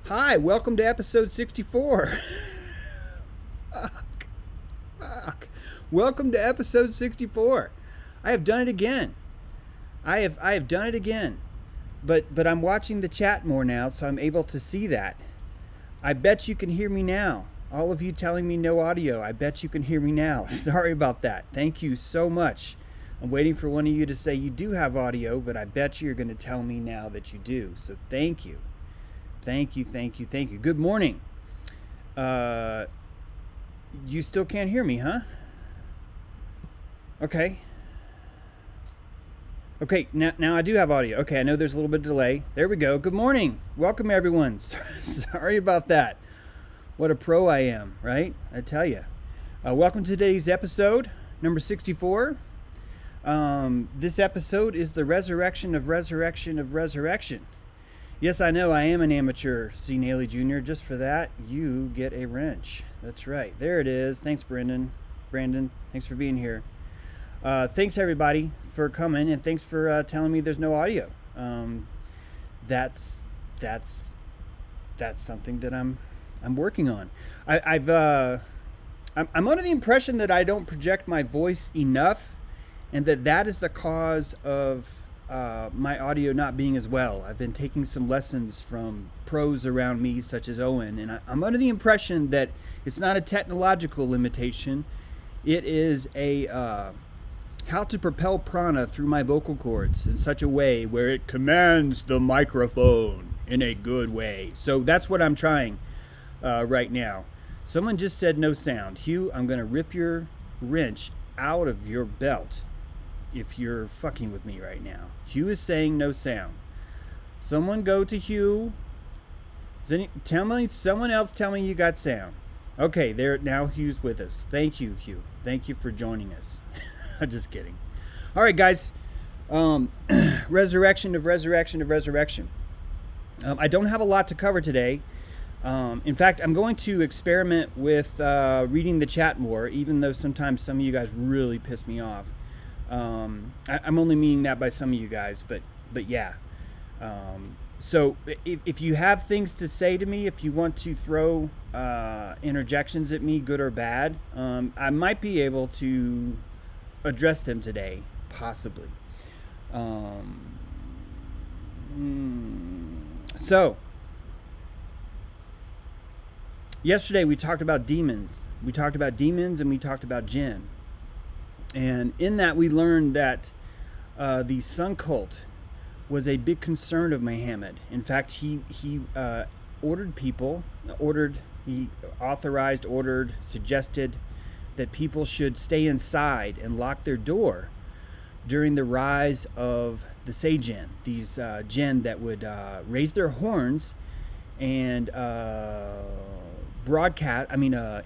Hi, welcome to episode 64. Fuck. Welcome to episode 64. I have done it again. I have done it again. But I'm watching the chat more now, so I'm able to see that. I bet you can hear me now. All of you telling me no audio, I bet you can hear me now. Sorry about that. Thank you so much. I'm waiting for one of you to say you do have audio, but I bet you're going to tell me now that you do. So thank you. Thank you. Good morning. You still can't hear me, huh? Okay. Okay, now I do have audio. Okay, I know there's a little bit of delay. There we go. Good morning. Welcome, everyone. Sorry about that. What a pro I am, right? I tell you. Welcome to today's episode, number 64. This episode is the resurrection of resurrection. Yes, I know I am an amateur C. Naley Jr. Just for that, you get a wrench. That's right. There it is. Thanks, Brandon, thanks for being here. Thanks, everybody, for coming, and thanks for telling me there's no audio. That's something that I'm working on. I'm under the impression that I don't project my voice enough, and that is the cause of my audio not being as well. I've been taking some lessons from pros around me, such as Owen, and I'm under the impression that it's not a technological limitation. It is a how to propel prana through my vocal cords in such a way where it commands the microphone in a good way. So that's what I'm trying right now. Someone just said no sound. Hugh, I'm going to rip your wrench out of your belt if you're fucking with me right now. Hugh is saying no sound. Someone go to Hugh. Someone else tell me you got sound. Okay, there now Hugh's with us. Thank you, Hugh. Thank you for joining us. I'm just kidding. All right, guys. Resurrection of resurrection. I don't have a lot to cover today. In fact, I'm going to experiment with reading the chat more, even though sometimes some of you guys really piss me off. I'm only meaning that by some of you guys, but yeah. So if you have things to say to me, if you want to throw interjections at me, good or bad, I might be able to address them today, possibly. So yesterday we talked about demons. We talked about demons and we talked about Jinn. And in that we learned that the sun cult was a big concern of Muhammad. In fact, he suggested that people should stay inside and lock their door during the rise of the Jinn, these Jinn that would raise their horns and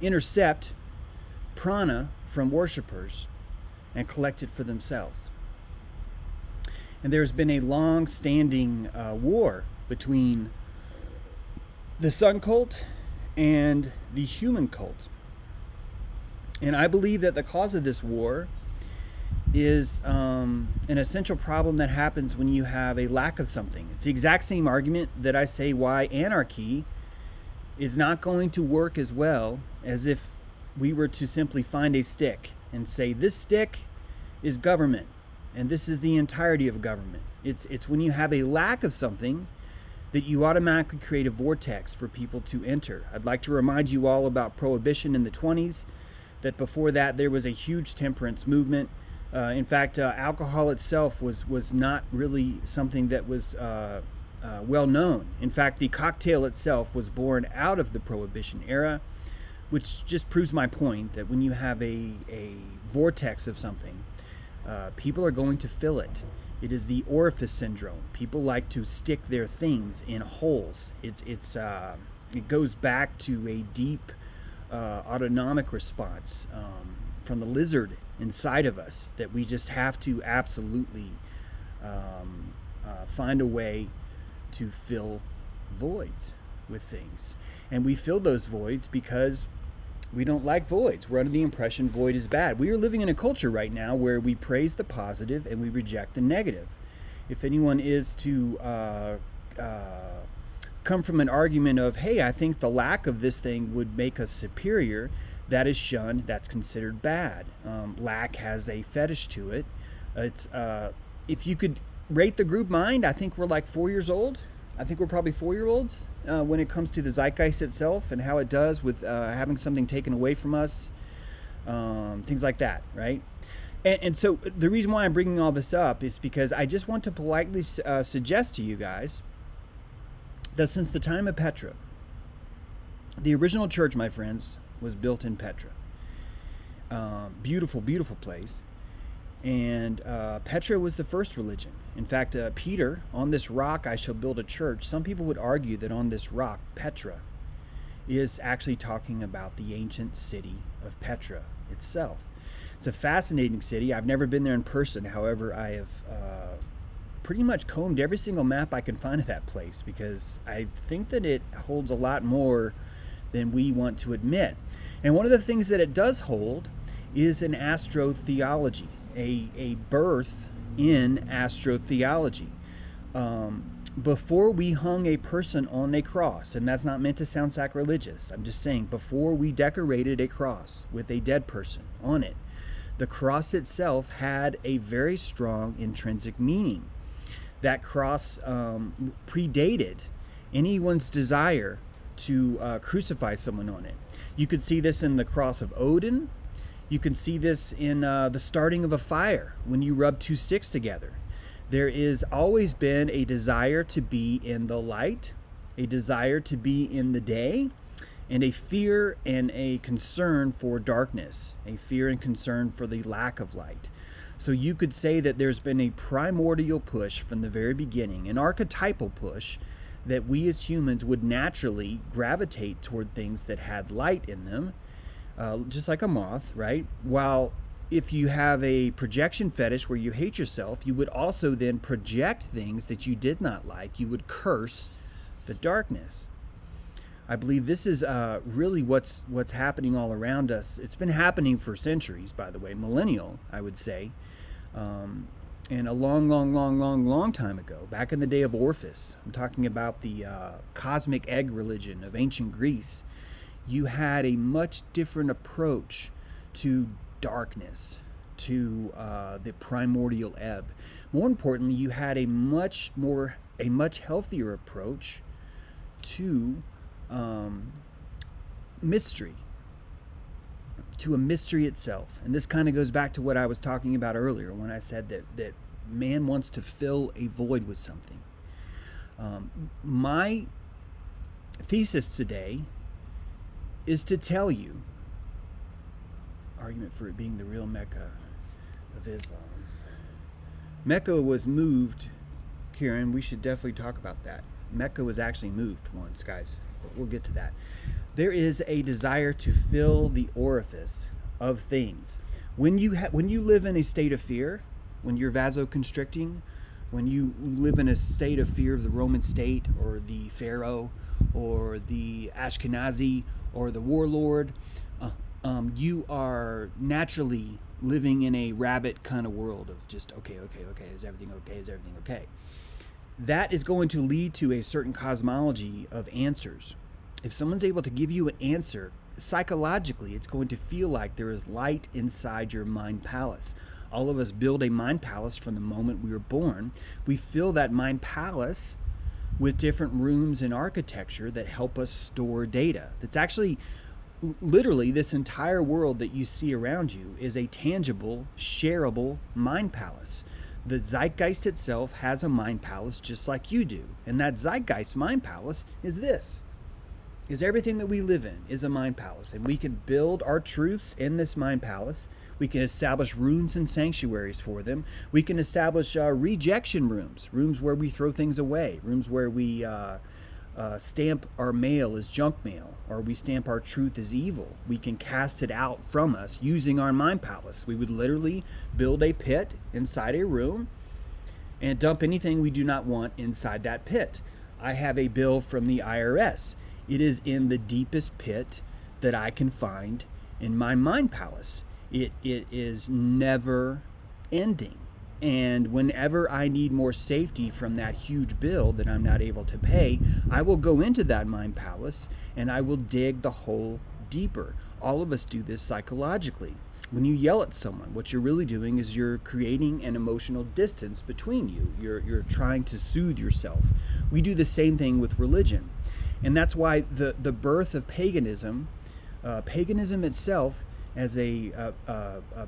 intercept prana from worshipers and collect it for themselves. And there's been a long-standing war between the sun cult and the human cult. And I believe that the cause of this war is an essential problem that happens when you have a lack of something. It's the exact same argument that I say why anarchy is not going to work as well as if we were to simply find a stick and say this stick is government and this is the entirety of government. It's when you have a lack of something that you automatically create a vortex for people to enter. I'd like to remind you all about Prohibition in the 20s, that before that there was a huge temperance movement. In fact, alcohol itself was not really something that was well known. In fact, the cocktail itself was born out of the Prohibition era, which just proves my point that when you have a vortex of something, people are going to fill it. It is the orifice syndrome. People like to stick their things in holes. It goes back to a deep autonomic response from the lizard inside of us that we just have to absolutely find a way to fill voids with things. And we fill those voids because we don't like voids. We're under the impression void is bad. We are living in a culture right now where we praise the positive and we reject the negative. If anyone is to come from an argument of, hey, I think the lack of this thing would make us superior, that is shunned, that's considered bad. Lack has a fetish to it. It's if you could rate the group mind, I think we're like 4 years old. I think we're probably 4-year-olds when it comes to the zeitgeist itself and how it does with having something taken away from us, things like that, right? And so the reason why I'm bringing all this up is because I just want to politely suggest to you guys that since the time of Petra, the original church, my friends, was built in Petra. Beautiful, beautiful place. And Petra was the first religion. In fact, Peter, on this rock I shall build a church. Some people would argue that on this rock, Petra, is actually talking about the ancient city of Petra itself. It's a fascinating city. I've never been there in person. However, I have pretty much combed every single map I can find of that place because I think that it holds a lot more than we want to admit. And one of the things that it does hold is an astrotheology, a birth in astrotheology. Before we hung a person on a cross, and that's not meant to sound sacrilegious, I'm just saying, before we decorated a cross with a dead person on it, the cross itself had a very strong intrinsic meaning. That cross predated anyone's desire to crucify someone on it. You could see this in the cross of Odin. You can see this in the starting of a fire when you rub two sticks together. There is always been a desire to be in the light, a desire to be in the day, and a fear and a concern for darkness, a fear and concern for the lack of light. So you could say that there's been a primordial push from the very beginning, an archetypal push, that we as humans would naturally gravitate toward things that had light in them, just like a moth, right? While if you have a projection fetish where you hate yourself, you would also then project things that you did not like. You would curse the darkness. I believe this is really what's happening all around us. It's been happening for centuries, by the way, millennial, I would say. And a long time ago, back in the day of Orpheus, I'm talking about the cosmic egg religion of ancient Greece, you had a much different approach to darkness, to the primordial ebb. More importantly, you had a much healthier approach to mystery, to a mystery itself. And this kind of goes back to what I was talking about earlier when I said that man wants to fill a void with something. My thesis today is to tell you, argument for it being the real Mecca of Islam. Mecca was moved, Kieran, we should definitely talk about that. Mecca was actually moved once, guys, but we'll get to that. There is a desire to fill the orifice of things. When you live in a state of fear, when you're vasoconstricting, when you live in a state of fear of the Roman state or the Pharaoh or the Ashkenazi or the warlord, you are naturally living in a rabbit kind of world of just, okay, is everything okay? That is going to lead to a certain cosmology of answers. If someone's able to give you an answer, psychologically, it's going to feel like there is light inside your mind palace. All of us build a mind palace from the moment we were born. We fill that mind palace with different rooms and architecture that help us store data. That's actually, literally, this entire world that you see around you is a tangible, shareable mind palace. The zeitgeist itself has a mind palace just like you do. And that zeitgeist mind palace is this. Is everything that we live in is a mind palace. And we can build our truths in this mind palace. We can establish rooms and sanctuaries for them. We can establish rejection rooms, rooms where we throw things away, rooms where we stamp our mail as junk mail, or we stamp our truth as evil. We can cast it out from us using our mind palace. We would literally build a pit inside a room and dump anything we do not want inside that pit. I have a bill from the IRS. It is in the deepest pit that I can find in my mind palace. It is never ending. And whenever I need more safety from that huge bill that I'm not able to pay, I will go into that mind palace and I will dig the hole deeper. All of us do this psychologically. When you yell at someone, what you're really doing is you're creating an emotional distance between you. You're trying to soothe yourself. We do the same thing with religion. And that's why the birth of paganism, paganism itself as a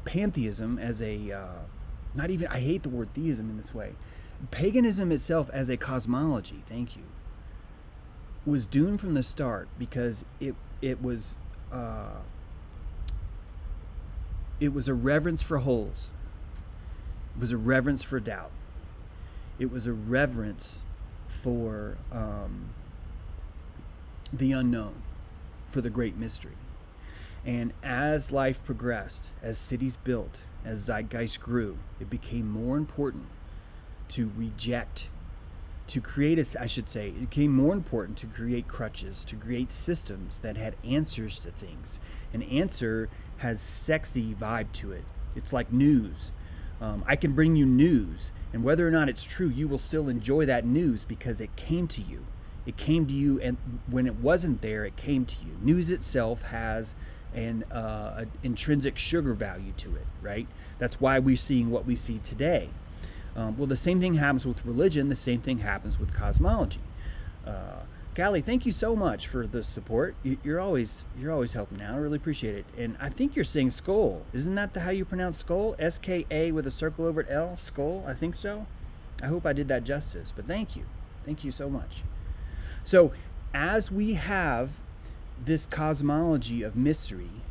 pantheism, as a not even, I hate the word theism in this way. Paganism itself as a cosmology, thank you, was doomed from the start because it was a reverence for holes. It was a reverence for doubt. It was a reverence for the unknown, for the great mystery. And as life progressed, as cities built, as zeitgeist grew, it became more important to reject, to create it became more important to create crutches, to create systems that had answers to things. An answer has sexy vibe to it. It's like news. I can bring you news, and whether or not it's true, you will still enjoy that news because it came to you. It came to you, and when it wasn't there, it came to you. News itself has an intrinsic sugar value to it, right? That's why we're seeing what we see today. Well, the same thing happens with religion. The same thing happens with cosmology. Callie, thank you so much for the support. You're always helping out. I really appreciate it. And I think you're saying skull. Isn't that how you pronounce skull? S-K-A with a circle over it, L, skull? I think so. I hope I did that justice. But thank you. Thank you so much. So as we have this cosmology of mystery,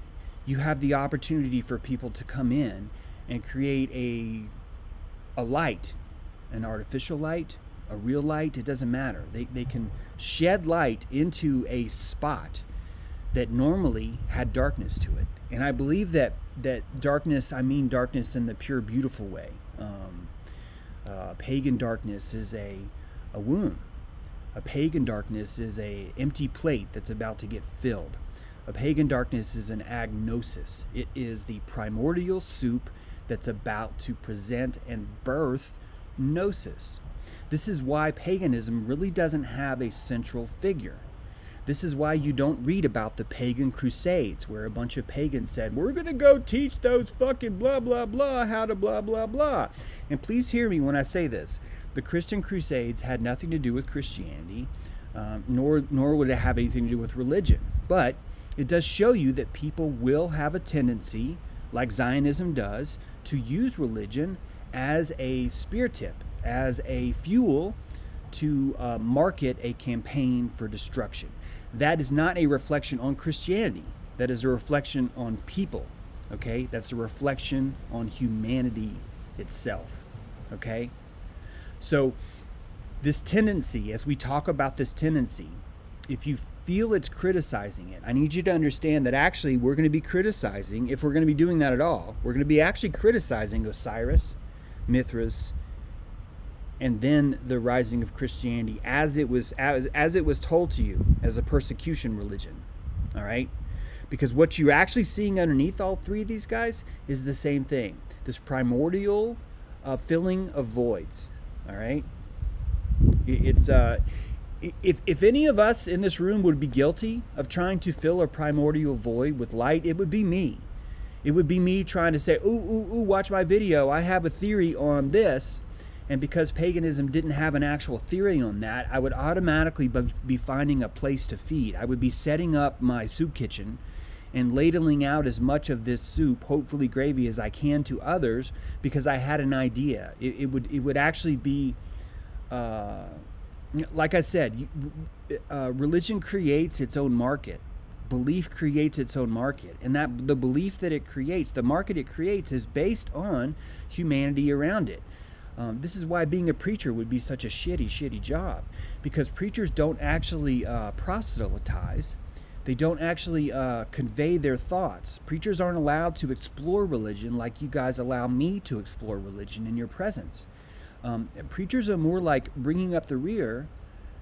you have the opportunity for people to come in and create a light, an artificial light, a real light. It doesn't matter. They can shed light into a spot that normally had darkness to it. And I believe that darkness, I mean darkness in the pure, beautiful way. Pagan darkness is a womb. A pagan darkness is an empty plate that's about to get filled. A pagan darkness is an agnosis. It is the primordial soup that's about to present and birth gnosis. This is why paganism really doesn't have a central figure. This is why you don't read about the pagan crusades where a bunch of pagans said, we're going to go teach those fucking blah, blah, blah, how to blah, blah, blah. And please hear me when I say this. The Christian crusades had nothing to do with Christianity, nor would it have anything to do with religion. But it does show you that people will have a tendency, like Zionism does, to use religion as a spear tip, as a fuel to market a campaign for destruction. That is not a reflection on Christianity. That is a reflection on people, okay? That's a reflection on humanity itself, okay? So this tendency, as we talk about this tendency, if you feel it's criticizing it, I need you to understand that actually we're going to be criticizing, if we're going to be doing that at all, we're going to be actually criticizing Osiris, Mithras, and then the rising of Christianity as it was told to you as a persecution religion. All right? Because what you're actually seeing underneath all three of these guys is the same thing. This primordial filling of voids. All right? It's if any of us in this room would be guilty of trying to fill a primordial void with light, it would be me. It would be me trying to say, ooh, watch my video. I have a theory on this. And because paganism didn't have an actual theory on that, I would automatically be finding a place to feed. I would be setting up my soup kitchen and ladling out as much of this soup, hopefully gravy, as I can to others because I had an idea. It would actually be, like I said, religion creates its own market. Belief creates its own market. And that the belief that it creates, the market it creates, is based on humanity around it. This is why being a preacher would be such a shitty job, because preachers don't actually proselytize. They don't actually convey their thoughts. Preachers aren't allowed to explore religion like you guys allow me to explore religion in your presence. Preachers are more like bringing up the rear,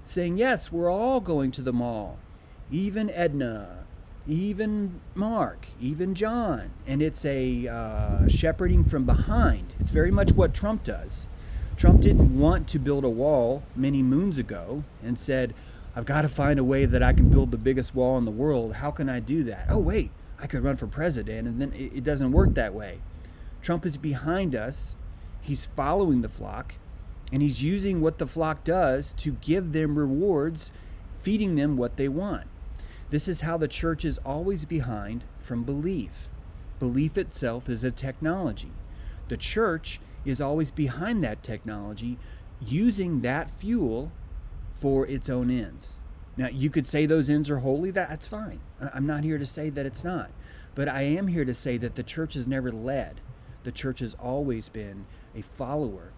saying, yes, we're all going to the mall. Even Edna, even Mark, even John, and it's a shepherding from behind. It's very much what Trump does. Trump didn't want to build a wall many moons ago and said, I've got to find a way that I can build the biggest wall in the world. How can I do that? Oh, wait, I could run for president. And then it doesn't work that way. Trump is behind us. He's following the flock, and he's using what the flock does to give them rewards, feeding them what they want. This is how the church is always behind from belief. Belief itself is a technology. The church is always behind that technology, using that fuel for its own ends. Now, you could say those ends are holy. That's fine. I'm not here to say that it's not. But I am here to say that the church has never led. The church has always been a follower,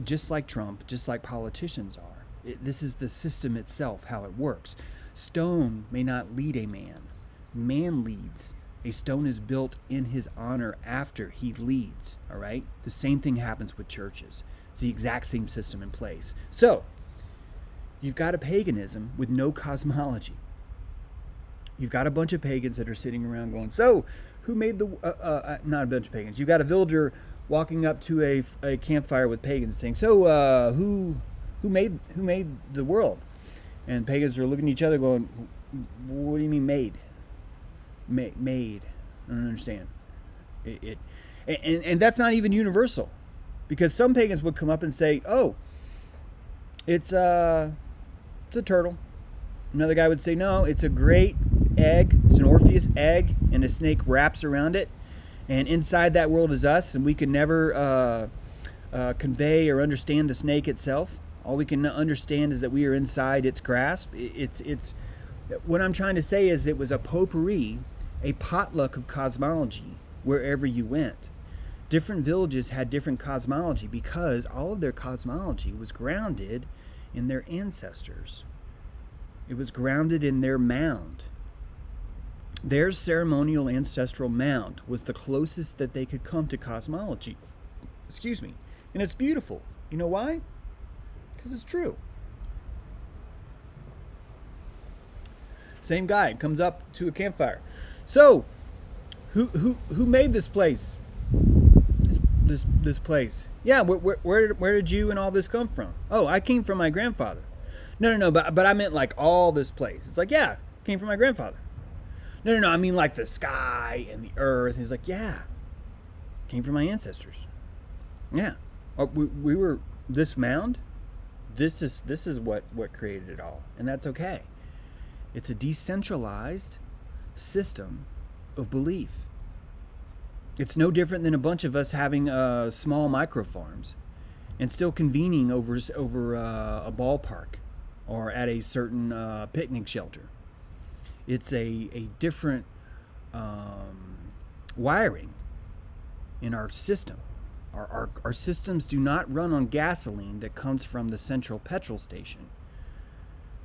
just like Trump, just like politicians are. This is the system itself, how it works. Stone may not lead a man. Man leads. A stone is built in his honor after he leads, all right? The same thing happens with churches. It's the exact same system in place. So, you've got a paganism with no cosmology. You've got a bunch of pagans that are sitting around going, so, who made the, not a bunch of pagans. You've got a villager walking up to a campfire with pagans saying, so, who made the world? And pagans are looking at each other going, what do you mean made? Made. I don't understand. And that's not even universal. Because some pagans would come up and say, oh, it's a turtle. Another guy would say, no, it's a great egg. It's an Orpheus egg, and a snake wraps around it. And inside that world is us, and we can never convey or understand the snake itself. All we can understand is that we are inside its grasp. It's what I'm trying to say is it was a potpourri, a potluck of cosmology wherever you went. Different villages had different cosmology because all of their cosmology was grounded in their ancestors. It was grounded in their mound. Their ceremonial ancestral mound was the closest that they could come to cosmology. Excuse me. And it's beautiful. You know why? Because it's true. Same guy comes up to a campfire. So, who made this place? This place? Yeah. Where did you and all this come from? Oh, I came from my grandfather. No. But I meant like all this place. It's like, yeah, came from my grandfather. No. I mean like the sky and the earth. He's like, yeah, came from my ancestors. Yeah. We were this mound. This is what created it all, and that's okay. It's a decentralized system of belief. It's no different than a bunch of us having small micro farms and still convening over a ballpark or at a certain picnic shelter. It's a different wiring in our system. Our systems do not run on gasoline that comes from the central petrol station.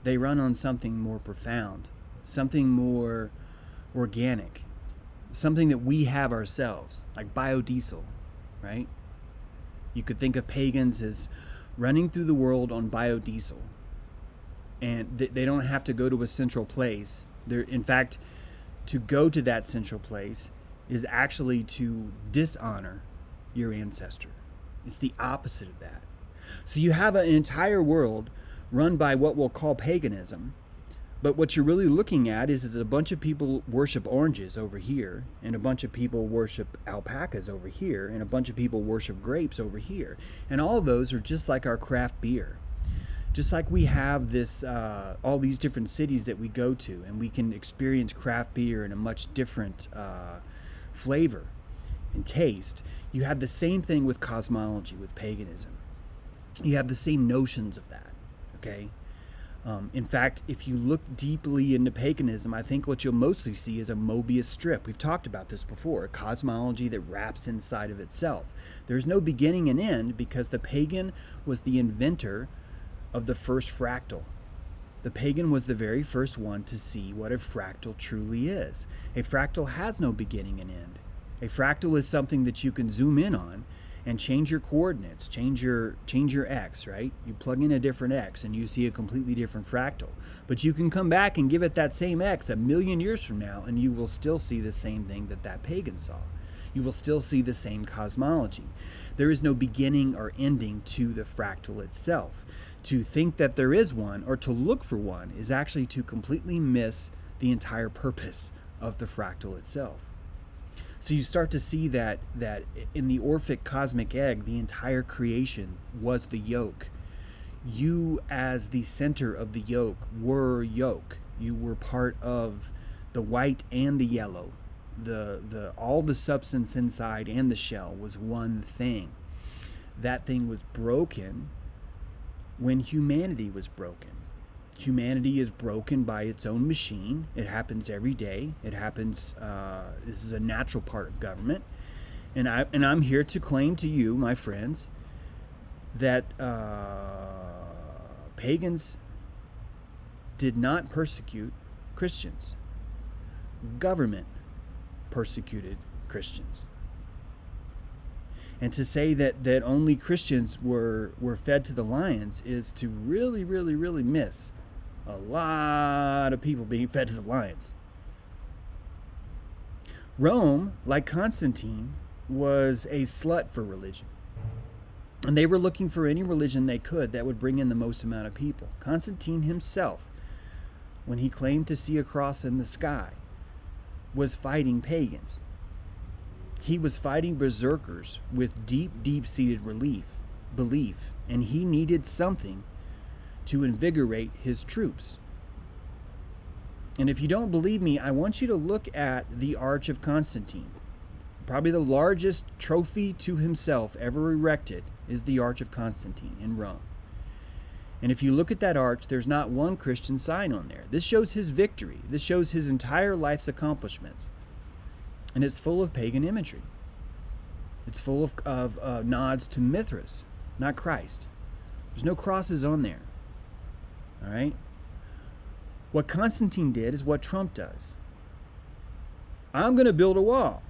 They run on something more profound, something more organic, something that we have ourselves, like biodiesel, right? You could think of pagans as running through the world on biodiesel. And they don't have to go to a central place. In fact, to go to that central place is actually to dishonor your ancestor. It's the opposite of that. So you have an entire world run by what we'll call paganism, but what you're really looking at is a bunch of people worship oranges over here, and a bunch of people worship alpacas over here, and a bunch of people worship grapes over here. And all of those are just like our craft beer. Just like we have this, all these different cities that we go to, and we can experience craft beer in a much different flavor and taste. You have the same thing with cosmology, with paganism. You have the same notions of that, okay? In fact, if you look deeply into paganism, I think what you'll mostly see is a Mobius strip. We've talked about this before, a cosmology that wraps inside of itself. There's no beginning and end because the pagan was the inventor of the first fractal. The pagan was the very first one to see what a fractal truly is. A fractal has no beginning and end. A fractal is something that you can zoom in on and change your coordinates, change your x, right? You plug in a different x and you see a completely different fractal. But you can come back and give it that same x 1,000,000 years from now, and you will still see the same thing that pagan saw. You will still see the same cosmology. There is no beginning or ending to the fractal itself. To think that there is one, or to look for one, is actually to completely miss the entire purpose of the fractal itself. So you start to see that in the Orphic cosmic egg, the entire creation was the yolk. You, as the center of the yolk, were yolk. You were part of the white and the yellow. All the substance inside and the shell was one thing. That thing was broken when humanity was broken. Humanity is broken by its own machine. It happens every day. It happens. This is a natural part of government, and I'm here to claim to you, my friends, that pagans did not persecute Christians. Government persecuted Christians. And to say that only Christians were fed to the lions is to really, really, really miss a lot of people being fed to the lions. Rome, like Constantine, was a slut for religion. And they were looking for any religion they could that would bring in the most amount of people. Constantine himself, when he claimed to see a cross in the sky, was fighting pagans. He was fighting berserkers with deep, deep-seated belief, and he needed something to invigorate his troops. And if you don't believe me, I want you to look at the Arch of Constantine. Probably the largest trophy to himself ever erected is the Arch of Constantine in Rome. And if you look at that arch, there's not one Christian sign on there. This shows his victory. This shows his entire life's accomplishments. And it's full of pagan imagery. It's full of nods to Mithras, not Christ. There's no crosses on there. All right? What Constantine did is what Trump does. I'm going to build a wall.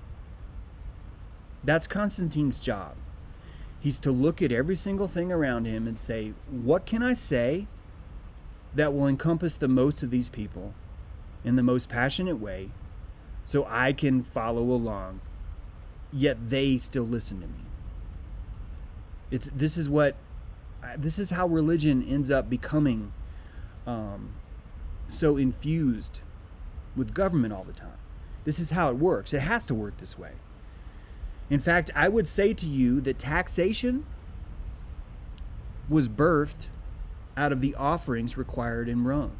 That's Constantine's job. He's to look at every single thing around him and say, what can I say that will encompass the most of these people in the most passionate way so I can follow along, yet they still listen to me? This is how religion ends up becoming so infused with government all the time. This is how it works. It has to work this way. In fact, I would say to you that taxation was birthed out of the offerings required in Rome.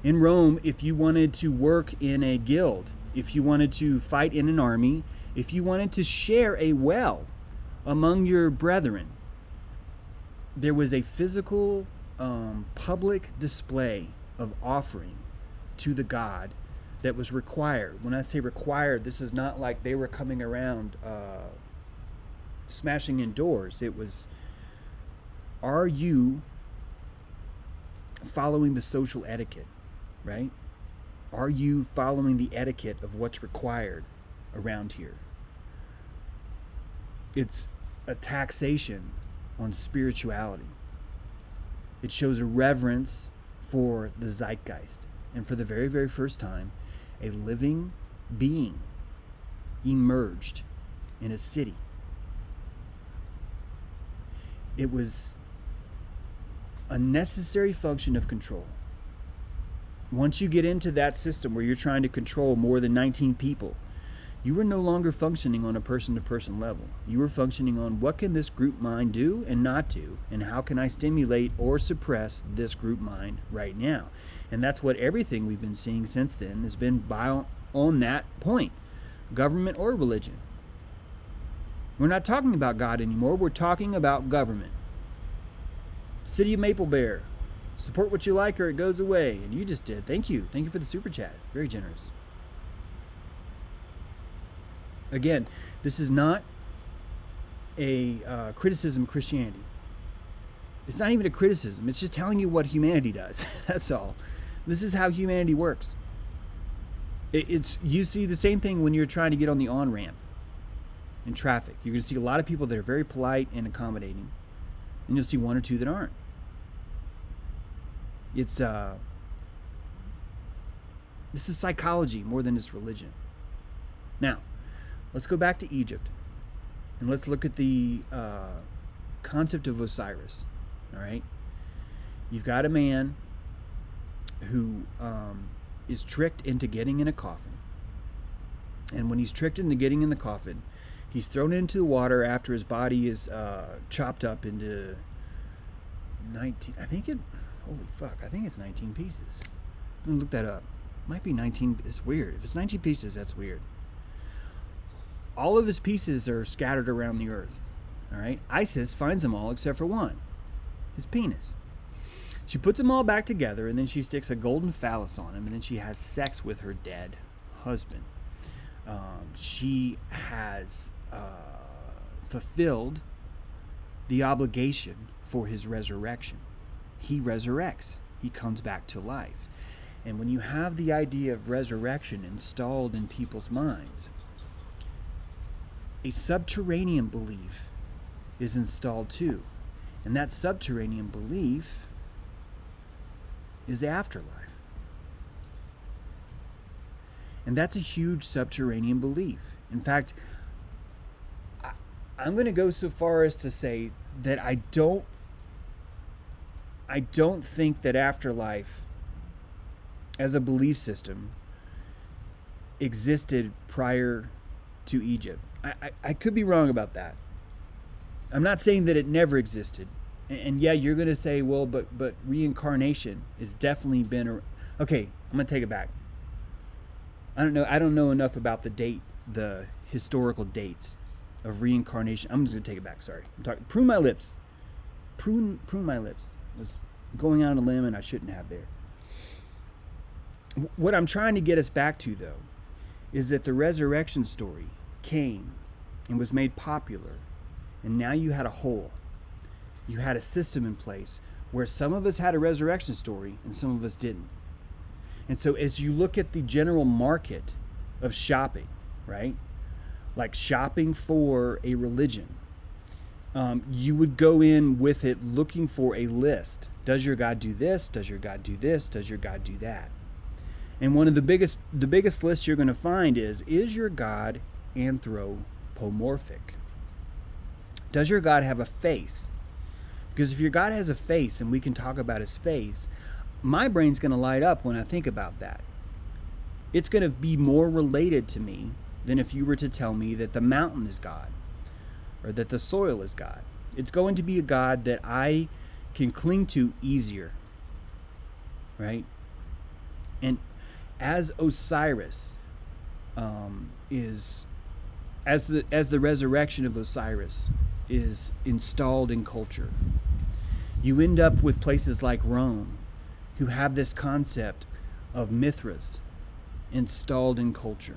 In Rome, if you wanted to work in a guild, if you wanted to fight in an army, if you wanted to share a well among your brethren, there was a physical public display of offering to the god that was required. When I say required, this is not like they were coming around smashing in doors. It was, are you following the social etiquette, right? Are you following the etiquette of what's required around here? It's a taxation on spirituality. It shows a reverence for the zeitgeist. And for the very, very first time, a living being emerged in a city. It was a necessary function of control. Once you get into that system where you're trying to control more than 19 people, you were no longer functioning on a person-to-person level. You were functioning on what can this group mind do and not do, and how can I stimulate or suppress this group mind right now. And that's what everything we've been seeing since then has been on that point, government or religion. We're not talking about God anymore. We're talking about government. City of Maple Bear, support what you like or it goes away. And you just did. Thank you. Thank you for the super chat. Very generous. Again, this is not a criticism of Christianity. It's not even a criticism. It's just telling you what humanity does. That's all. This is how humanity works. You see the same thing when you're trying to get on the on-ramp. in traffic. You're going to see a lot of people that are very polite and accommodating, and you'll see one or two that aren't. It's this is psychology more than it's religion. Now, let's go back to Egypt, and let's look at the concept of Osiris. All right, you've got a man who is tricked into getting in a coffin, and when he's tricked into getting in the coffin, he's thrown into the water after his body is chopped up into 19. Holy fuck! I think it's 19 pieces. I'm gonna look that up. Might be 19. It's weird. If it's 19 pieces, that's weird. All of his pieces are scattered around the earth. All right. Isis finds them all except for one, his penis. She puts them all back together, and then she sticks a golden phallus on him, and then she has sex with her dead husband. She has fulfilled the obligation for his resurrection. He resurrects. He comes back to life. And when you have the idea of resurrection installed in people's minds, a subterranean belief is installed too. And that subterranean belief is the afterlife. And that's a huge subterranean belief. In fact, I'm going to go so far as to say that I don't think that afterlife as a belief system existed prior to Egypt. I could be wrong about that. I'm not saying that it never existed. And yeah, you're going to say, well, but reincarnation has definitely been okay, I'm going to take it back. I don't know enough about the historical dates of reincarnation. I'm just going to take it back. Sorry. I'm talking prune my lips. Prune my lips. I was going out on a limb and I shouldn't have there. What I'm trying to get us back to, though, is that the resurrection story came and was made popular, and now you had a hole. You had a system in place where some of us had a resurrection story and some of us didn't. And so as you look at the general market of shopping, right? Like shopping for a religion, you would go in with it looking for a list. Does your God do this? Does your God do this? Does your God do that? And one of the biggest lists you're going to find is your God anthropomorphic? Does your God have a face? Because if your God has a face and we can talk about his face, my brain's going to light up when I think about that. It's going to be more related to me than if you were to tell me that the mountain is God or that the soil is God. It's going to be a God that I can cling to easier, right? And as Osiris as the resurrection of Osiris is installed in culture, you end up with places like Rome who have this concept of Mithras installed in culture.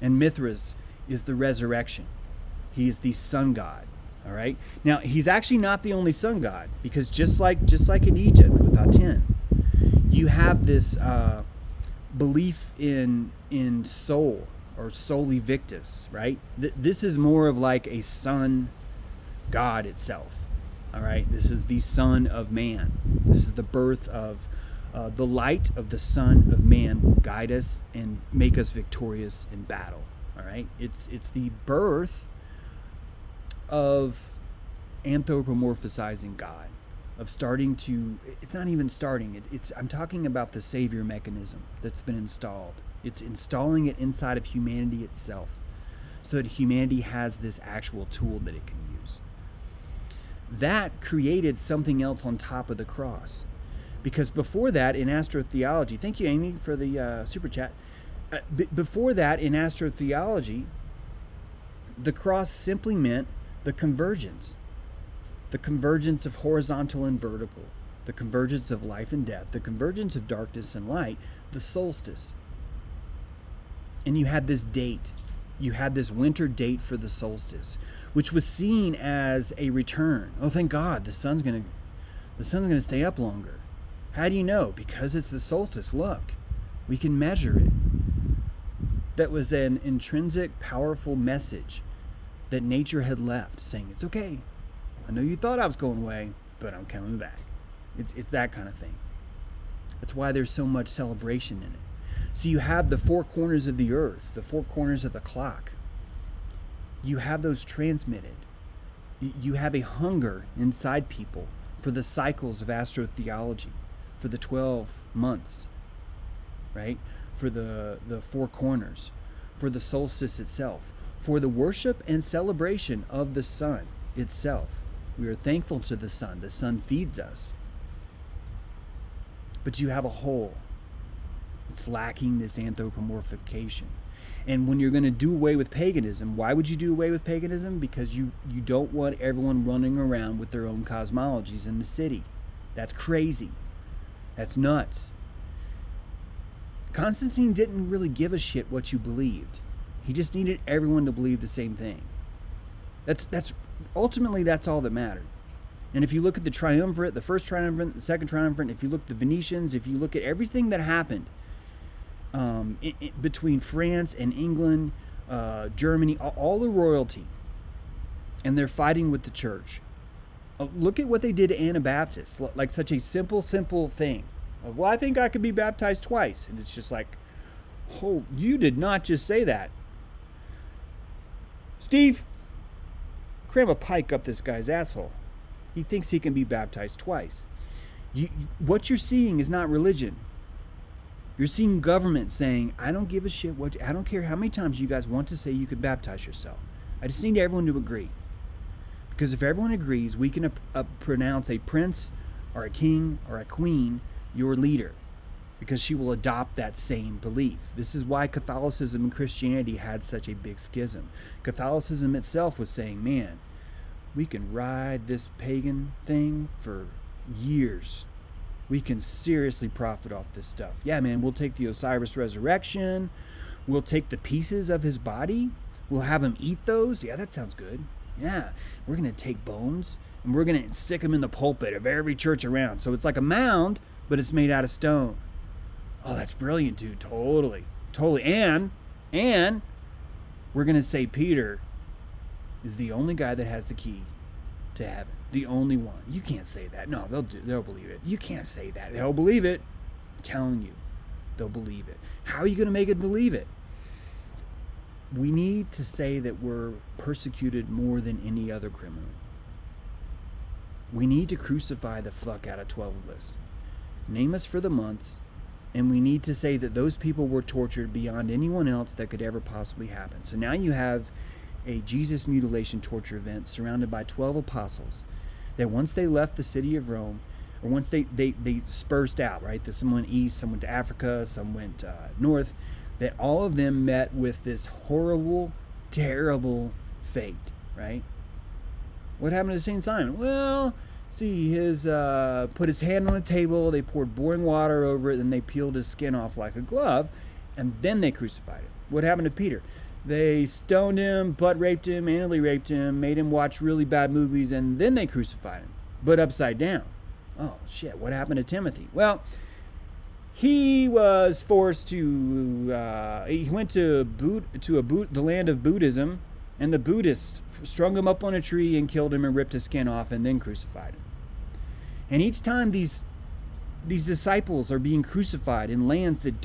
And Mithras is the resurrection. He is the sun god. All right. Now, he's actually not the only sun god, because just like in Egypt with Aten, you have this belief in soul or soli victus, right? This is more of like a sun god itself. All right. This is the son of man. This is the birth of the light of the Son of Man will guide us and make us victorious in battle. All right. It's the birth of anthropomorphizing God, of starting to, it's not even starting, I'm talking about the savior mechanism that's been installed. It's installing it inside of humanity itself so that humanity has this actual tool that it can use. That created something else on top of the cross. Because before that, in astrotheology, thank you, Amy, for the super chat. Before that, in astrotheology, the cross simply meant the convergence of horizontal and vertical, the convergence of life and death, the convergence of darkness and light, the solstice. And you had this date. You had this winter date for the solstice, which was seen as a return. Oh, thank God, the sun's gonna stay up longer. How do you know? Because it's the solstice. Look, we can measure it. That was an intrinsic, powerful message that nature had left, saying, it's okay. I know you thought I was going away, but I'm coming back. It's that kind of thing. That's why there's so much celebration in it. So you have the four corners of the earth, the four corners of the clock. You have those transmitted. You have a hunger inside people for the cycles of astrotheology, for the 12 months, right? For the four corners, for the solstice itself, for the worship and celebration of the sun itself. We are thankful to the sun. The sun feeds us. But you have a hole. It's lacking this anthropomorphication. And when you're going to do away with paganism, why would you do away with paganism? Because you don't want everyone running around with their own cosmologies in the city. That's crazy. That's nuts. Constantine didn't really give a shit what you believed. He just needed everyone to believe the same thing. That's ultimately that's all that mattered. And if you look at the triumvirate, the first triumvirate, the second triumvirate, if you look at the Venetians, if you look at everything that happened between France and England, Germany, all the royalty, and they're fighting with the church. Look at what they did to Anabaptists, like such a simple thing. Of, well, I think I could be baptized twice. And it's just like, oh, you did not just say that. Steve, cram a pike up this guy's asshole. He thinks he can be baptized twice. What you're seeing is not religion. You're seeing government saying, I don't give a shit I don't care how many times you guys want to say you could baptize yourself. I just need everyone to agree. Because if everyone agrees, we can pronounce a prince or a king or a queen your leader, because she will adopt that same belief. This is why Catholicism and Christianity had such a big schism. Catholicism itself was saying, man, we can ride this pagan thing for years. We can seriously profit off this stuff. Yeah, man, we'll take the Osiris resurrection. We'll take the pieces of his body. We'll have him eat those. Yeah, that sounds good. Yeah, we're going to take bones and we're going to stick them in the pulpit of every church around. So it's like a mound, but it's made out of stone. Oh, that's brilliant, dude. Totally. And we're going to say Peter is the only guy that has the key to heaven. The only one. You can't say that. No, they'll believe it. You can't say that. They'll believe it. I'm telling you, they'll believe it. How are you going to make it believe it? We need to say that we're persecuted more than any other criminal. We need to crucify the fuck out of 12 of us. Name us for the months, and we need to say that those people were tortured beyond anyone else that could ever possibly happen. So now you have a Jesus mutilation torture event surrounded by 12 apostles that once they left the city of Rome, or once they dispersed out, right? Some went east, some went to Africa, some went north, that all of them met with this horrible, terrible fate, right? What happened to St. Simon? Well, see, put his hand on a table, they poured boiling water over it, and they peeled his skin off like a glove, and then they crucified him. What happened to Peter? They stoned him, butt raped him, anally raped him, made him watch really bad movies, and then they crucified him, but upside down. Oh, shit, what happened to Timothy? Well, he was forced to, he went to the land of Buddhism, and the Buddhists strung him up on a tree and killed him and ripped his skin off and then crucified him. And each time these disciples are being crucified in lands that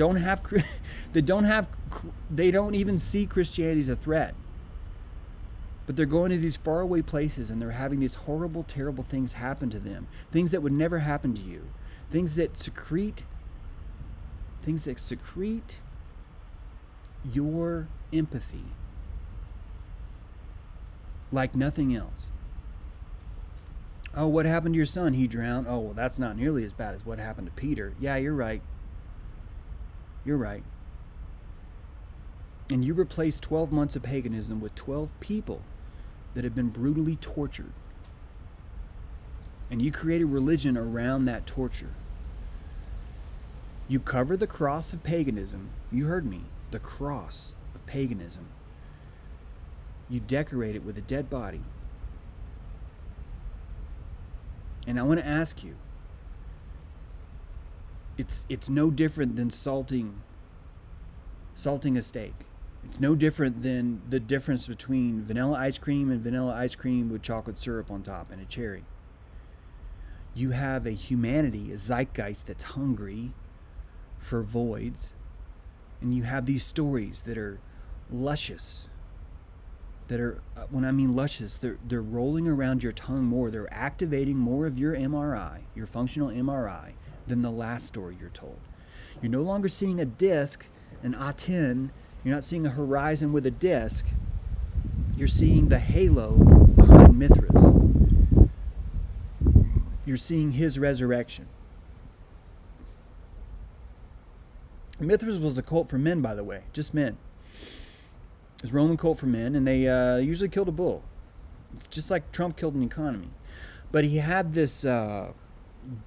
they don't even see Christianity as a threat. But they're going to these faraway places and they're having these horrible, terrible things happen to them. Things that would never happen to you. Things that secrete your empathy like nothing else. Oh, what happened to your son? He drowned. Oh, well, that's not nearly as bad as what happened to Peter. Yeah, you're right. You're right. And you replace 12 months of paganism with 12 people that have been brutally tortured. And you create a religion around that torture. You cover the cross of paganism. You heard me. The cross of paganism. You decorate it with a dead body. And I want to ask you, it's no different than salting a steak. It's no different than the difference between vanilla ice cream and vanilla ice cream with chocolate syrup on top and a cherry. You have a humanity, a zeitgeist that's hungry for voids, and you have these stories that are luscious, that are, when I mean luscious, they're rolling around your tongue more. They're activating more of your MRI, your functional MRI, than the last story you're told. You're no longer seeing a disc, an A10. You're not seeing a horizon with a disc. You're seeing the halo behind Mithras. You're seeing his resurrection. Mithras was a cult for men, by the way, just men. It was a Roman cult for men, and they usually killed a bull. It's just like Trump killed an economy. But he had this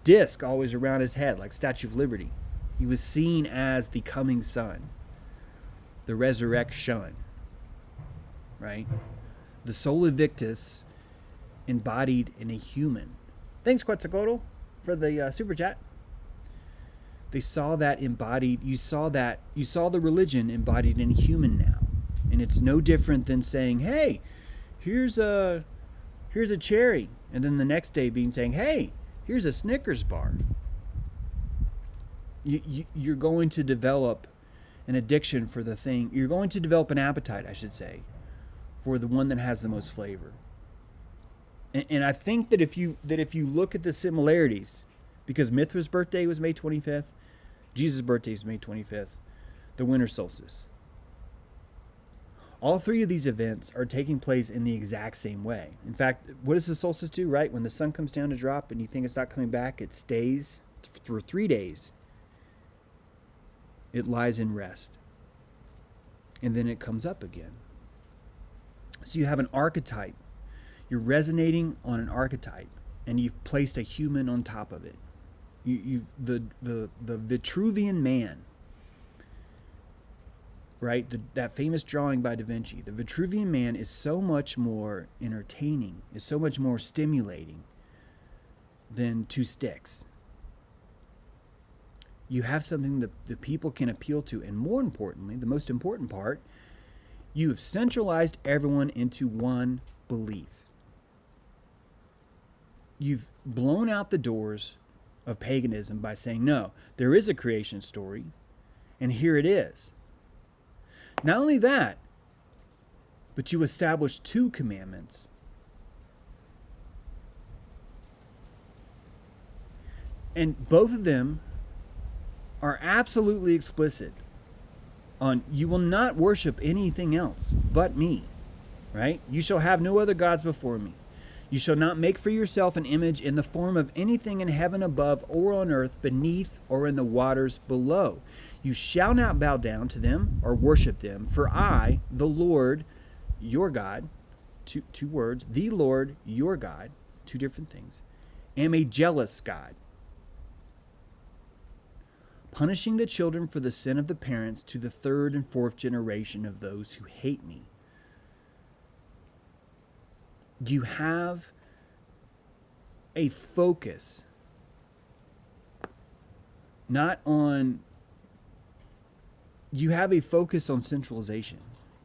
disc always around his head, like Statue of Liberty. He was seen as the coming sun, the resurrection, right? The Sola Victus embodied in a human. Thanks, Quetzalcoatl, for the super chat. They saw that embodied. You saw the religion embodied in a human now, and it's no different than saying, "Hey, here's a cherry," and then the next day being saying, "Hey, here's a Snickers bar." You're going to develop an addiction for the thing. You're going to develop an appetite, I should say, for the one that has the most flavor. And I think that if you look at the similarities, because Mithras' birthday was May 25th, Jesus' birthday is May 25th, the winter solstice. All three of these events are taking place in the exact same way. In fact, what does the solstice do, right? When the sun comes down to drop and you think it's not coming back, it stays for 3 days. It lies in rest. And then it comes up again. So you have an archetype. You're resonating on an archetype, and you've placed a human on top of it. The Vitruvian Man, right? That famous drawing by Da Vinci. The Vitruvian Man is so much more entertaining, is so much more stimulating than 2 sticks. You have something that the people can appeal to, and more importantly, the most important part, you have centralized everyone into one belief. You've blown out the doors of paganism by saying, no, there is a creation story, and here it is. Not only that, but you establish 2 commandments. And both of them are absolutely explicit on you will not worship anything else but me, right? You shall have no other gods before me. You shall not make for yourself an image in the form of anything in heaven above or on earth beneath or in the waters below. You shall not bow down to them or worship them, for I, the Lord, your God, two words, the Lord, your God, 2 different things, am a jealous God, punishing the children for the sin of the parents to the 3rd and 4th generation of those who hate me. You have a focus, you have a focus on centralization.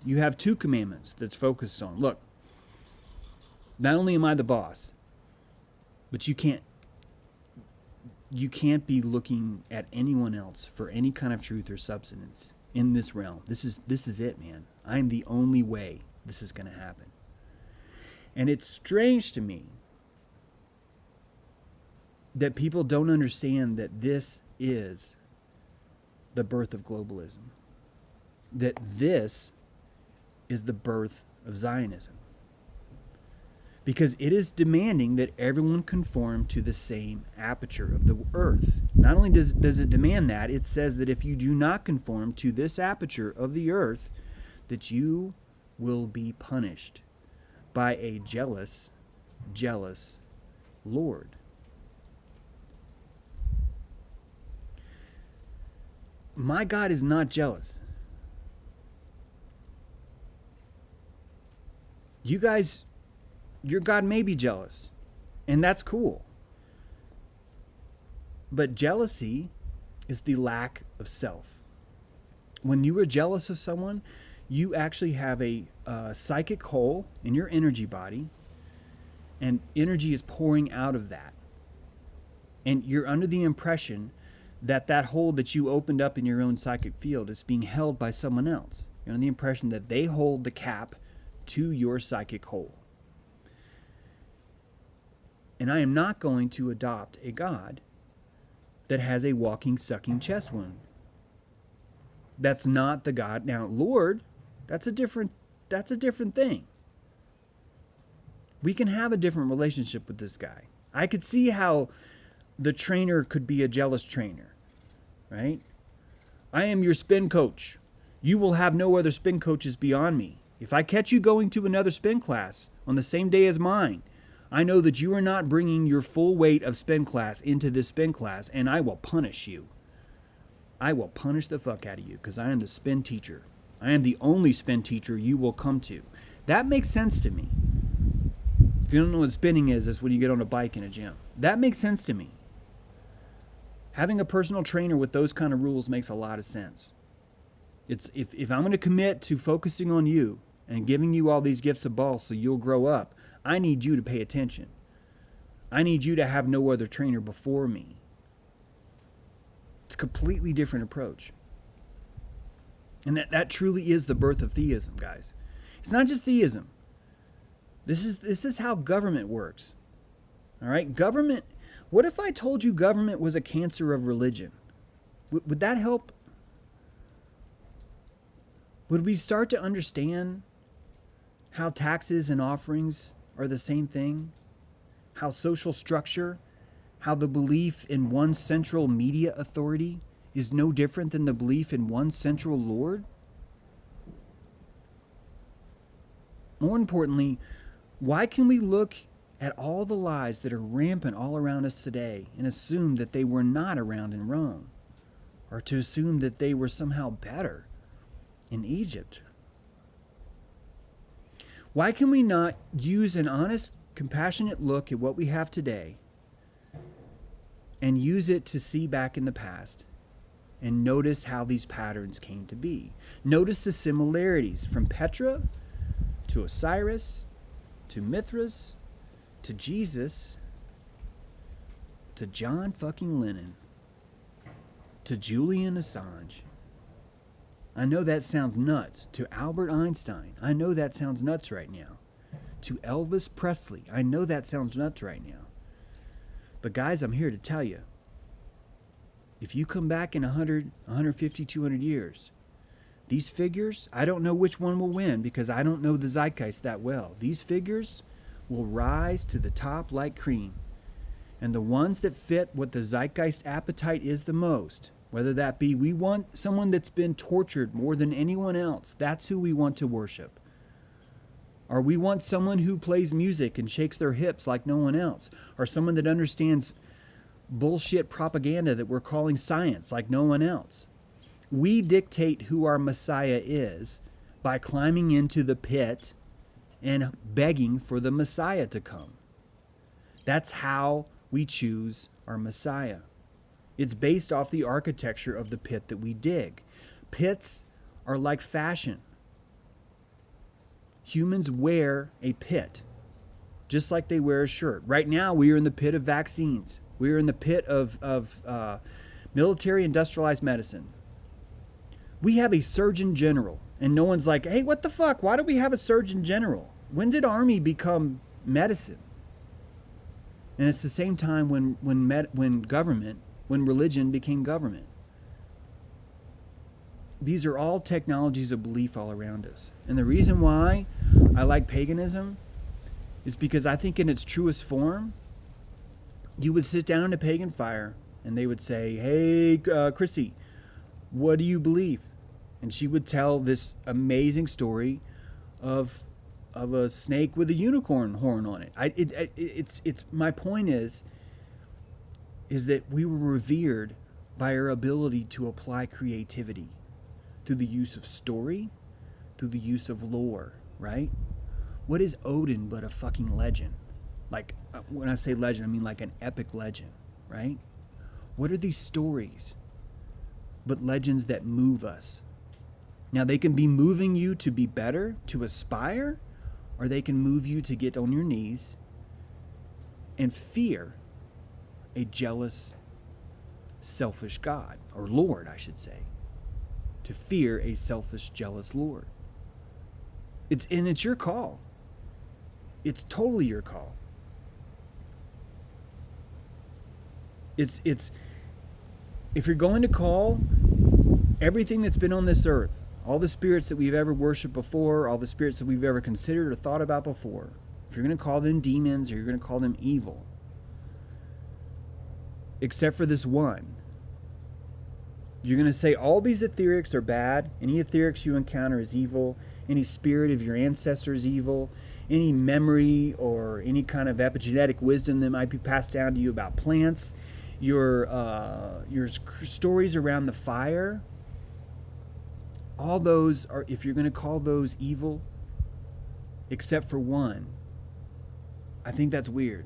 You have 2 commandments that's focused on, look, not only am I the boss, but you can't be looking at anyone else for any kind of truth or substance in this realm. This is it, man. I'm the only way this is going to happen. And it's strange to me that people don't understand that this is the birth of globalism. That this is the birth of Zionism. Because it is demanding that everyone conform to the same aperture of the earth. Not only does it demand that, it says that if you do not conform to this aperture of the earth, that you will be punished by a jealous Lord. My God is not jealous. You guys, your God may be jealous, and that's cool. But jealousy is the lack of self. When you are jealous of someone, you actually have a psychic hole in your energy body, and energy is pouring out of that. And you're under the impression that that hole that you opened up in your own psychic field is being held by someone else. You're under the impression that they hold the cap to your psychic hole. And I am not going to adopt a God that has a walking, sucking chest wound. That's not the God. Now, Lord, that's a different thing. We can have a different relationship with this guy. I could see how the trainer could be a jealous trainer, right? I am your spin coach. You will have no other spin coaches beyond me. If I catch you going to another spin class on the same day as mine, I know that you are not bringing your full weight of spin class into this spin class, and I will punish you. I will punish the fuck out of you because I am the spin teacher. I am the only spin teacher you will come to. That makes sense to me. If you don't know what spinning is, that's when you get on a bike in a gym. That makes sense to me. Having a personal trainer with those kind of rules makes a lot of sense. It's if I'm going to commit to focusing on you and giving you all these gifts of balls so you'll grow up, I need you to pay attention. I need you to have no other trainer before me. It's a completely different approach. And that truly is the birth of theism, guys. It's not just theism. This is how government works. All right? Government, what if I told you government was a cancer of religion? Would that help? Would we start to understand how taxes and offerings are the same thing? How social structure, how the belief in one central media authority is no different than the belief in one central Lord? More importantly, why can we look at all the lies that are rampant all around us today and assume that they were not around in Rome, or to assume that they were somehow better in Egypt? Why can we not use an honest, compassionate look at what we have today and use it to see back in the past and notice how these patterns came to be? Notice the similarities from Petra to Osiris to Mithras to Jesus to John fucking Lennon to Julian Assange. I know that sounds nuts. To Albert Einstein. I know that sounds nuts right now. To Elvis Presley. I know that sounds nuts right now. But guys, I'm here to tell you, if you come back in 100, 150, 200 years, these figures, I don't know which one will win because I don't know the zeitgeist that well. These figures will rise to the top like cream. And the ones that fit what the zeitgeist appetite is the most, whether that be we want someone that's been tortured more than anyone else, that's who we want to worship. Or we want someone who plays music and shakes their hips like no one else. Or someone that understands bullshit propaganda that we're calling science like no one else. We dictate who our Messiah is by climbing into the pit and begging for the Messiah to come. That's how we choose our Messiah. It's based off the architecture of the pit that we dig. Pits are like fashion. Humans wear a pit, just like they wear a shirt. Right now, we are in the pit of vaccines. We are in the pit of military industrialized medicine. We have a surgeon general, and no one's like, hey, what the fuck? Why do we have a surgeon general? When did army become medicine? And it's the same time when religion became government. These are all technologies of belief all around us. And the reason why I like paganism is because I think in its truest form, you would sit down at a pagan fire and they would say, hey, Chrissy, what do you believe? And she would tell this amazing story of a snake with a unicorn horn on it. It's my point is that we were revered by our ability to apply creativity through the use of story, through the use of lore, right? What is Odin but a fucking legend? Like, when I say legend, I mean like an epic legend, right? What are these stories but legends that move us? Now, they can be moving you to be better, to aspire, or they can move you to get on your knees and fear a jealous, selfish God, or Lord, I should say. To fear a selfish, jealous Lord. It's your call. It's totally your call. It's if you're going to call everything that's been on this earth, all the spirits that we've ever worshipped before, all the spirits that we've ever considered or thought about before, if you're going to call them demons or you're going to call them evil, except for this one, you're going to say all these etherics are bad, any etherics you encounter is evil, any spirit of your ancestors evil, any memory or any kind of epigenetic wisdom that might be passed down to you about plants, your stories around the fire, all those are, if you're going to call those evil, except for one, I think that's weird.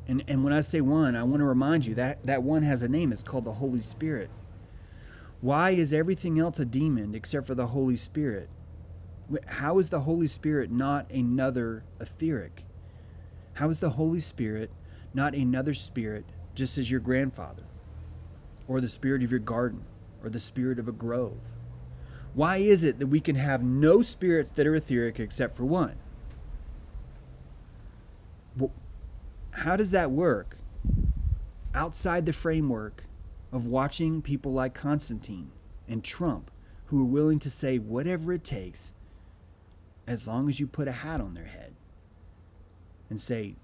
And when I say one, I want to remind you that that one has a name. It's called the Holy Spirit. Why is everything else a demon except for the Holy Spirit? How is the Holy Spirit not another etheric? How is the Holy Spirit not another spirit, just as your grandfather, or the spirit of your garden, or the spirit of a grove? Why is it that we can have no spirits that are etheric except for one? Well, how does that work outside the framework of watching people like Constantine and Trump, who are willing to say whatever it takes as long as you put a hat on their head and say,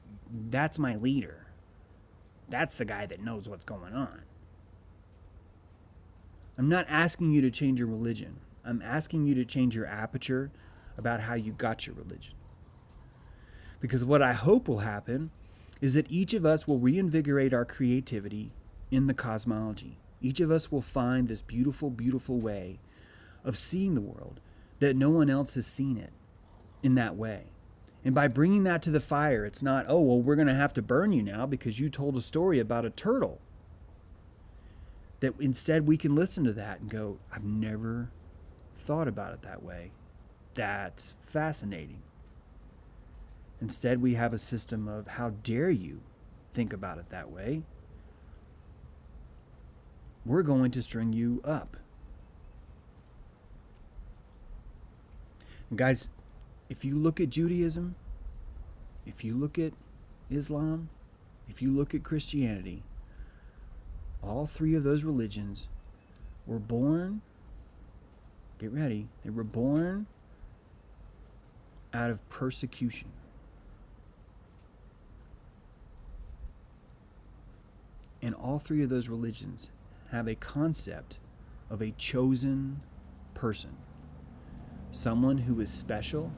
that's my leader. That's the guy that knows what's going on. I'm not asking you to change your religion. I'm asking you to change your aperture about how you got your religion. Because what I hope will happen is that each of us will reinvigorate our creativity in the cosmology. Each of us will find this beautiful, beautiful way of seeing the world that no one else has seen it in that way. And by bringing that to the fire, it's not, oh, well, we're going to have to burn you now because you told a story about a turtle. That instead we can listen to that and go, I've never thought about it that way. That's fascinating. Instead, we have a system of, how dare you think about it that way? We're going to string you up. And guys, if you look at Judaism, if you look at Islam, if you look at Christianity, all three of those religions were born, get ready, they were born out of persecution. And all three of those religions have a concept of a chosen person. Someone who is special,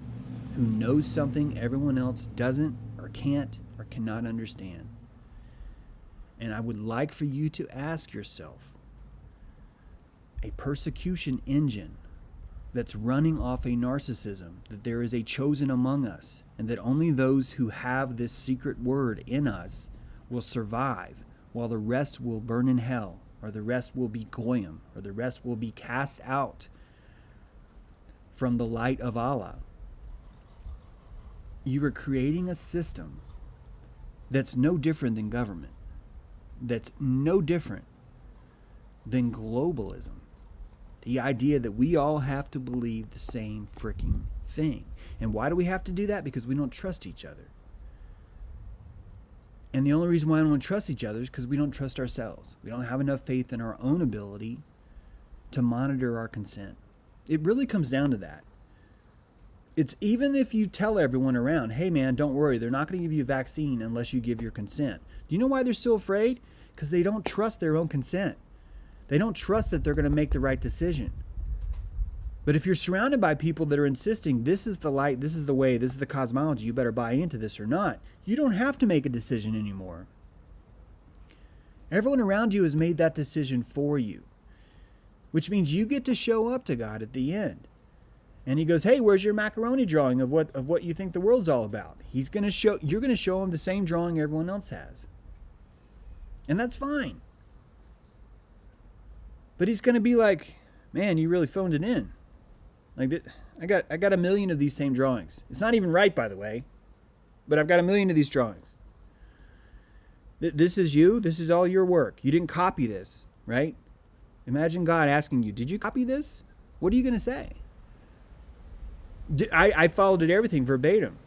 who knows something everyone else doesn't or can't or cannot understand. And I would like for you to ask yourself, a persecution engine that's running off a narcissism, that there is a chosen among us, and that only those who have this secret word in us will survive, while the rest will burn in hell, or the rest will be goyim, or the rest will be cast out from the light of Allah. You are creating a system that's no different than government, that's no different than globalism. The idea that we all have to believe the same freaking thing. And why do we have to do that? Because we don't trust each other. And the only reason why I don't trust each other is because we don't trust ourselves. We don't have enough faith in our own ability to monitor our consent. It really comes down to that. It's even if you tell everyone around, hey man, don't worry, they're not going to give you a vaccine unless you give your consent. Do you know why they're still afraid? Because they don't trust their own consent. They don't trust that they're going to make the right decision. But if you're surrounded by people that are insisting, this is the light, this is the way, this is the cosmology, you better buy into this or not, you don't have to make a decision anymore. Everyone around you has made that decision for you, which means you get to show up to God at the end. And he goes, hey, where's your macaroni drawing of what you think the world's all about? You're going to show him the same drawing everyone else has. And that's fine. But he's going to be like, man, you really phoned it in. Like, I got a million of these same drawings. It's not even right, by the way, but I've got a million of these drawings. This is you. This is all your work. You didn't copy this, right? Imagine God asking you, did you copy this? What are you going to say? I followed it everything verbatim.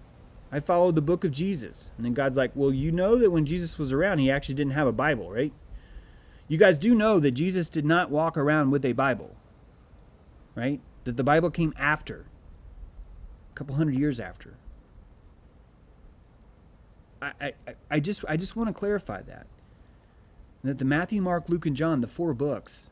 I followed the book of Jesus. And then God's like, well, you know that when Jesus was around, he actually didn't have a Bible, right? You guys do know that Jesus did not walk around with a Bible, right? That the Bible came after, a couple hundred years after. I just want to clarify that the Matthew, Mark, Luke, and John, the 4 books,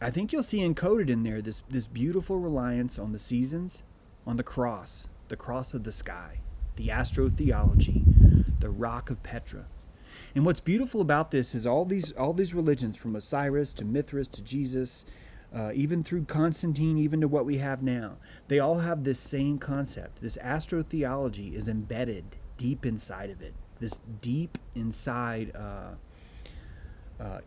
I think you'll see encoded in there this beautiful reliance on the seasons, on the cross of the sky, the astrotheology, the rock of Petra. And what's beautiful about this is all these religions, from Osiris to Mithras to Jesus, even through Constantine, even to what we have now, they all have this same concept. This astrotheology is embedded deep inside of it. This deep inside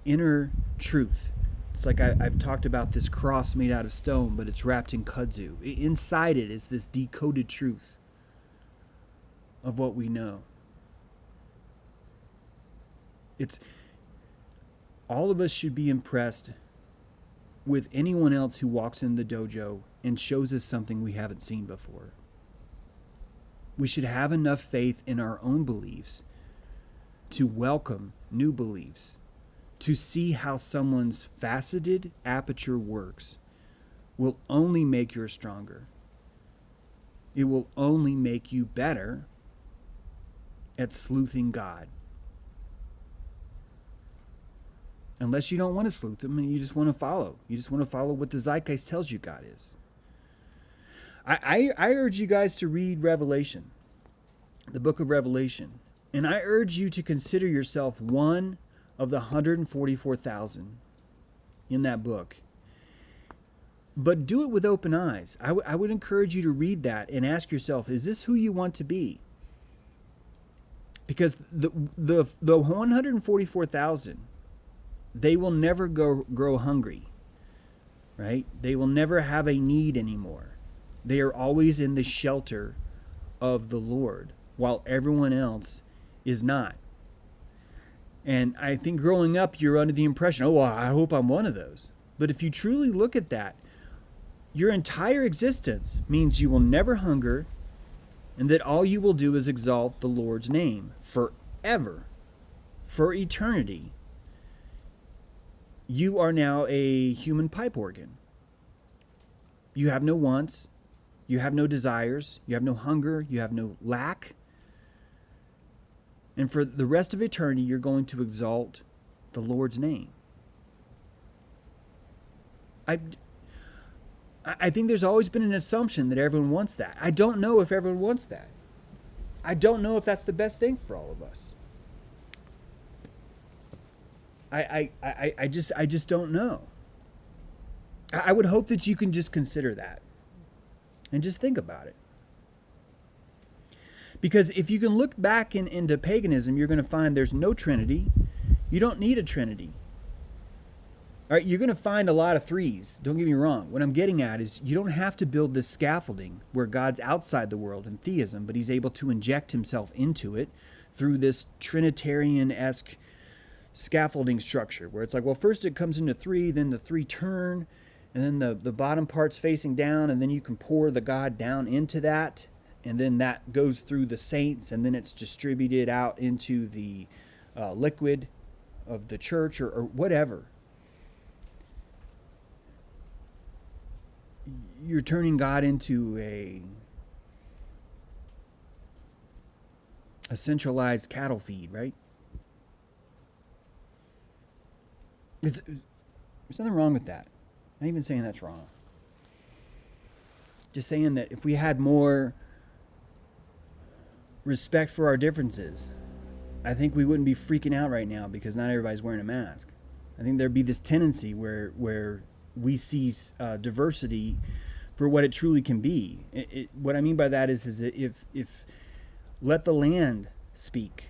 inner truth. It's like I've talked about this cross made out of stone, but it's wrapped in kudzu. Inside it is this decoded truth of what we know. It's all of us should be impressed with anyone else who walks in the dojo and shows us something we haven't seen before. We should have enough faith in our own beliefs to welcome new beliefs, to see how someone's faceted aperture works will only make you stronger. It will only make you better at sleuthing God. Unless you don't want to sleuth him and you just want to follow. You just want to follow what the zeitgeist tells you God is. I urge you guys to read Revelation, the book of Revelation. And I urge you to consider yourself one of the 144,000 in that book. But do it with open eyes. I would encourage you to read that and ask yourself, is this who you want to be? Because the 144,000, they will never grow hungry, right? They will never have a need anymore. They are always in the shelter of the Lord, while everyone else is not. And I think growing up, you're under the impression, oh, well, I hope I'm one of those. But if you truly look at that, your entire existence means you will never hunger, and that all you will do is exalt the Lord's name forever, for eternity. You are now a human pipe organ. You have no wants. You have no desires. You have no hunger. You have no lack. And for the rest of eternity, you're going to exalt the Lord's name. I think there's always been an assumption that everyone wants that. I don't know if everyone wants that. I don't know if that's the best thing for all of us. I just don't know. I would hope that you can just consider that and just think about it. Because if you can look back into paganism, you're going to find there's no Trinity. You don't need a Trinity. All right, you're going to find a lot of threes. Don't get me wrong. What I'm getting at is you don't have to build this scaffolding where God's outside the world in theism, but he's able to inject himself into it through this Trinitarian-esque scaffolding structure where it's like, well, first it comes into 3, then the 3 turn, and then the bottom part's facing down, and then you can pour the God down into that, and then that goes through the saints, and then it's distributed out into the liquid of the church or whatever. You're turning God into a centralized cattle feed, right? There's nothing wrong with that. I'm not even saying that's wrong. Just saying that if we had more respect for our differences, I think we wouldn't be freaking out right now because not everybody's wearing a mask. I think there'd be this tendency where we see diversity for what it truly can be. What I mean by that is if let the land speak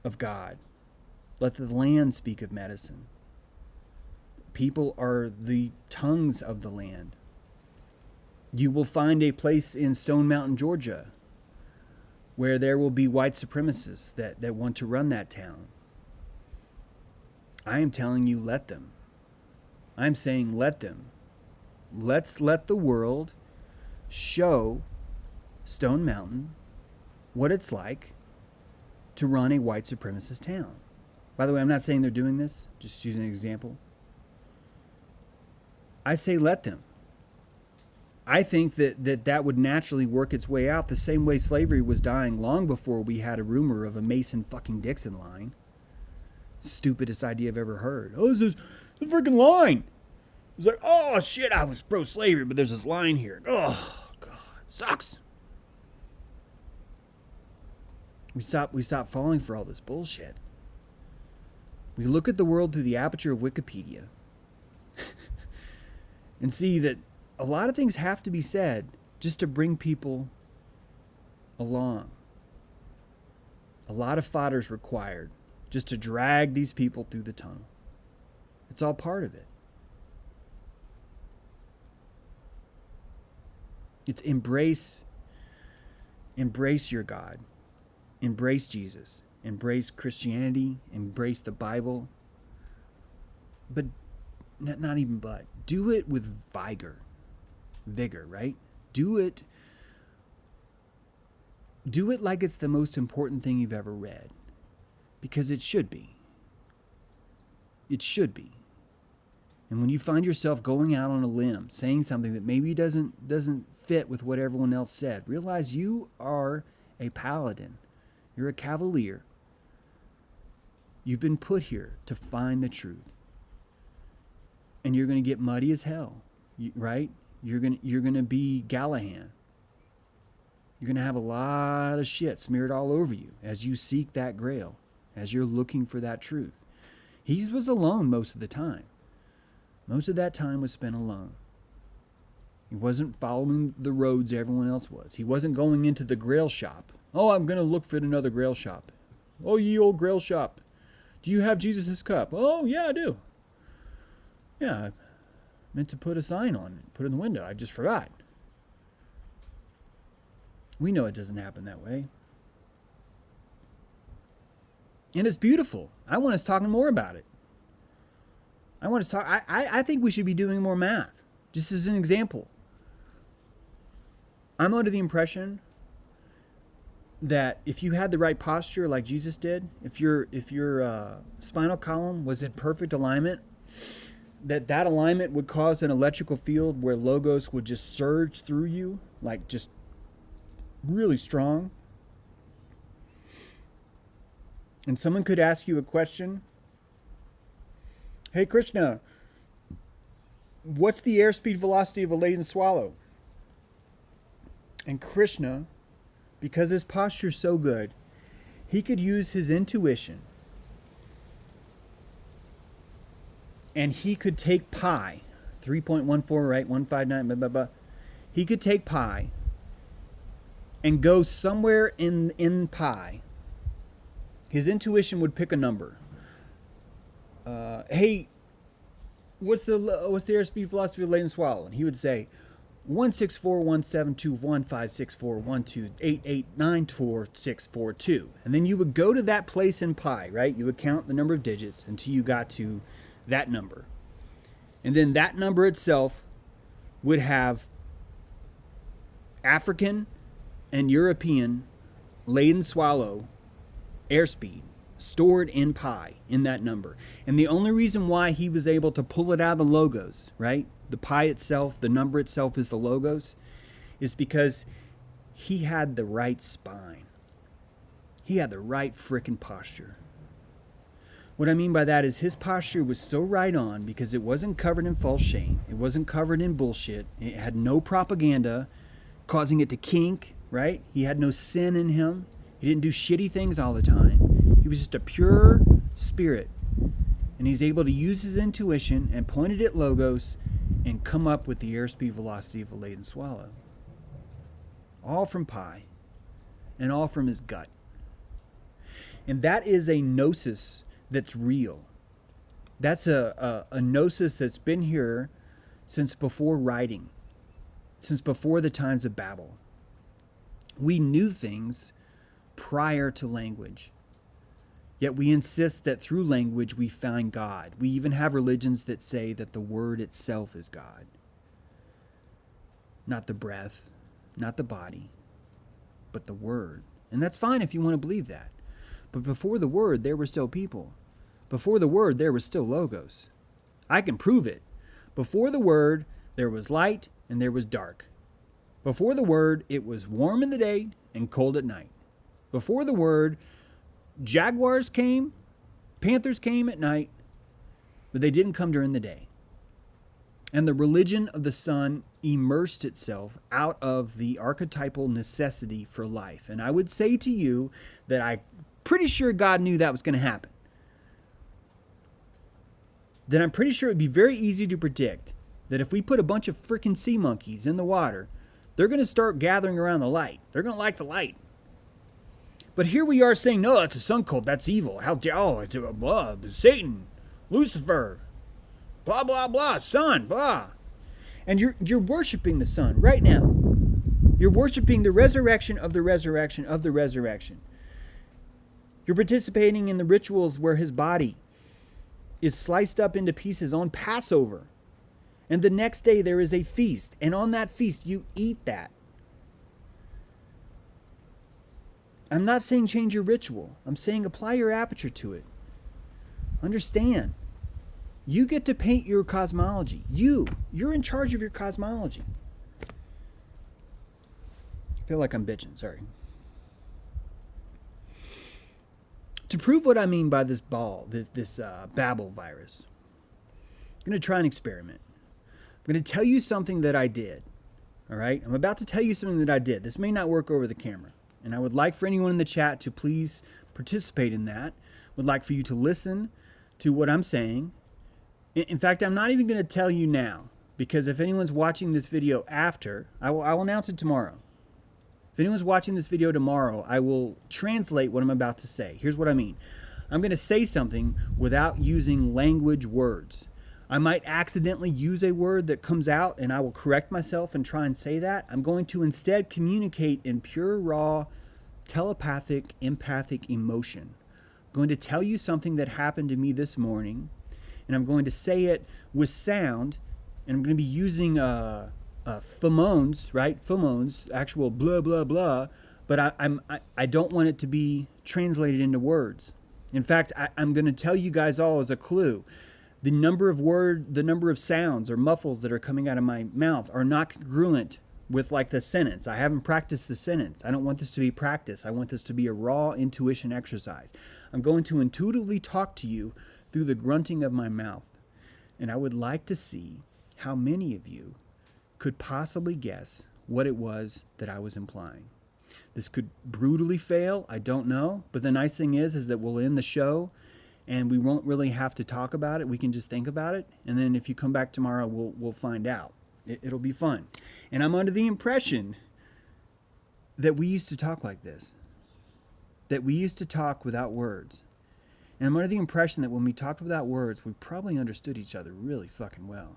of God, let the land speak of medicine. people are the tongues of the land. You will find a place in Stone Mountain, Georgia, where there will be white supremacists that want to run that town. I am telling you, let them. I'm saying let them. Let's let the world show Stone Mountain what it's like to run a white supremacist town. By the way, I'm not saying they're doing this, just using an example. I say let them. I think that would naturally work its way out the same way slavery was dying long before we had a rumor of a Mason fucking Dixon line. Stupidest idea I've ever heard. Oh, this is a freaking line. It's like, oh shit, I was pro-slavery, but there's this line here. Oh, God, sucks. We stop falling for all this bullshit. We look at the world through the aperture of Wikipedia and see that a lot of things have to be said just to bring people along. A lot of fodder's required just to drag these people through the tunnel. It's all part of it. It's embrace your God. Embrace Jesus. Embrace Christianity. Embrace the Bible. But not even but. Do it with vigor, right? Do it like it's the most important thing you've ever read. Because it should be. It should be. And when you find yourself going out on a limb, saying something that maybe doesn't fit with what everyone else said, realize you are a paladin. You're a cavalier. You've been put here to find the truth. And you're going to get muddy as hell, right? You're going to be Galahad. You're going to have a lot of shit smeared all over you as you seek that grail, as you're looking for that truth. He was alone most of the time. Most of that time was spent alone. He wasn't following the roads everyone else was. He wasn't going into the grail shop. Oh, I'm going to look for another grail shop. Oh, ye old grail shop. Do you have Jesus' cup? Oh, yeah, I do. Yeah, I meant to put a sign on it, put it in the window. I just forgot. We know it doesn't happen that way. And it's beautiful. I want us talking more about it. I think we should be doing more math. Just as an example. I'm under the impression that if you had the right posture like Jesus did, if your spinal column was in perfect alignment, that alignment would cause an electrical field where logos would just surge through you, like just really strong. And someone could ask you a question. Hey, Krishna, what's the airspeed velocity of a laden swallow? And Krishna, because his posture's so good, he could use his intuition. And he could take pi, 3.14, right? 159, blah, blah, blah. He could take pi and go somewhere in pi. His intuition would pick a number. Hey, what's the airspeed velocity of a laden swallow? And he would say 1641721564128894642. And then you would go to that place in pi, right? You would count the number of digits until you got to that number. And then that number itself would have African and European laden swallow airspeed stored in pi in that number. And the only reason why he was able to pull it out of the logos, right? The pi itself, the number itself is the logos, is because he had the right spine. He had the right frickin' posture. What I mean by that is his posture was so right on because it wasn't covered in false shame. It wasn't covered in bullshit. It had no propaganda causing it to kink, right? He had no sin in him. He didn't do shitty things all the time. He was just a pure spirit. And he's able to use his intuition and point it at logos and come up with the airspeed velocity of a laden swallow. All from pi. And all from his gut. And that is a gnosis that's real. That's a gnosis that's been here since before writing, since before the times of Babel. We knew things prior to language. Yet we insist that through language we find God. We even have religions that say that the word itself is God. Not the breath, not the body, but the word. And that's fine if you want to believe that. But before the word, there were still people. Before the word, there was still logos. I can prove it. Before the word, there was light and there was dark. Before the word, it was warm in the day and cold at night. Before the word, jaguars came, panthers came at night, but they didn't come during the day. And the religion of the sun immersed itself out of the archetypal necessity for life. And I would say to you that I'm pretty sure God knew that was going to happen. Then I'm pretty sure it would be very easy to predict that if we put a bunch of freaking sea monkeys in the water, they're going to start gathering around the light. They're going to like the light. But here we are saying, no, that's a sun cult. That's evil. How dare, it's Satan, Lucifer, blah, blah, blah, sun, blah. And you're worshiping the sun right now. You're worshiping the resurrection of the resurrection of the resurrection. You're participating in the rituals where his body is sliced up into pieces on Passover. And the next day there is a feast. And on that feast you eat that. I'm not saying change your ritual. I'm saying apply your aperture to it. Understand. You get to paint your cosmology. You're in charge of your cosmology. I feel like I'm bitching, sorry. To prove what I mean by this Babel virus, I'm going to try an experiment. I'm going to tell you something that I did. All right? I'm about to tell you something that I did. This may not work over the camera. And I would like for anyone in the chat to please participate in that. Would like for you to listen to what I'm saying. In fact, I'm not even going to tell you now, because if anyone's watching this video after, I will announce it tomorrow. If anyone's watching this video tomorrow, I will translate what I'm about to say. Here's what I mean. I'm going to say something without using language words. I might accidentally use a word that comes out, and I will correct myself and try and say that. I'm going to instead communicate in pure, raw, telepathic, empathic emotion. I'm going to tell you something that happened to me this morning, and I'm going to say it with sound, and I'm going to be using phonemes, right? Phonemes, actual blah, blah, blah, but I don't want it to be translated into words. In fact, I'm going to tell you guys all as a clue. The number of sounds or muffles that are coming out of my mouth are not congruent with like the sentence. I haven't practiced the sentence. I don't want this to be practice. I want this to be a raw intuition exercise. I'm going to intuitively talk to you through the grunting of my mouth. And I would like to see how many of you could possibly guess what it was that I was implying. This could brutally fail. I don't know. But the nice thing is that we'll end the show and we won't really have to talk about it. We can just think about it. And then if you come back tomorrow, we'll find out. It'll be fun. And I'm under the impression that we used to talk like this. That we used to talk without words. And I'm under the impression that when we talked without words, we probably understood each other really fucking well.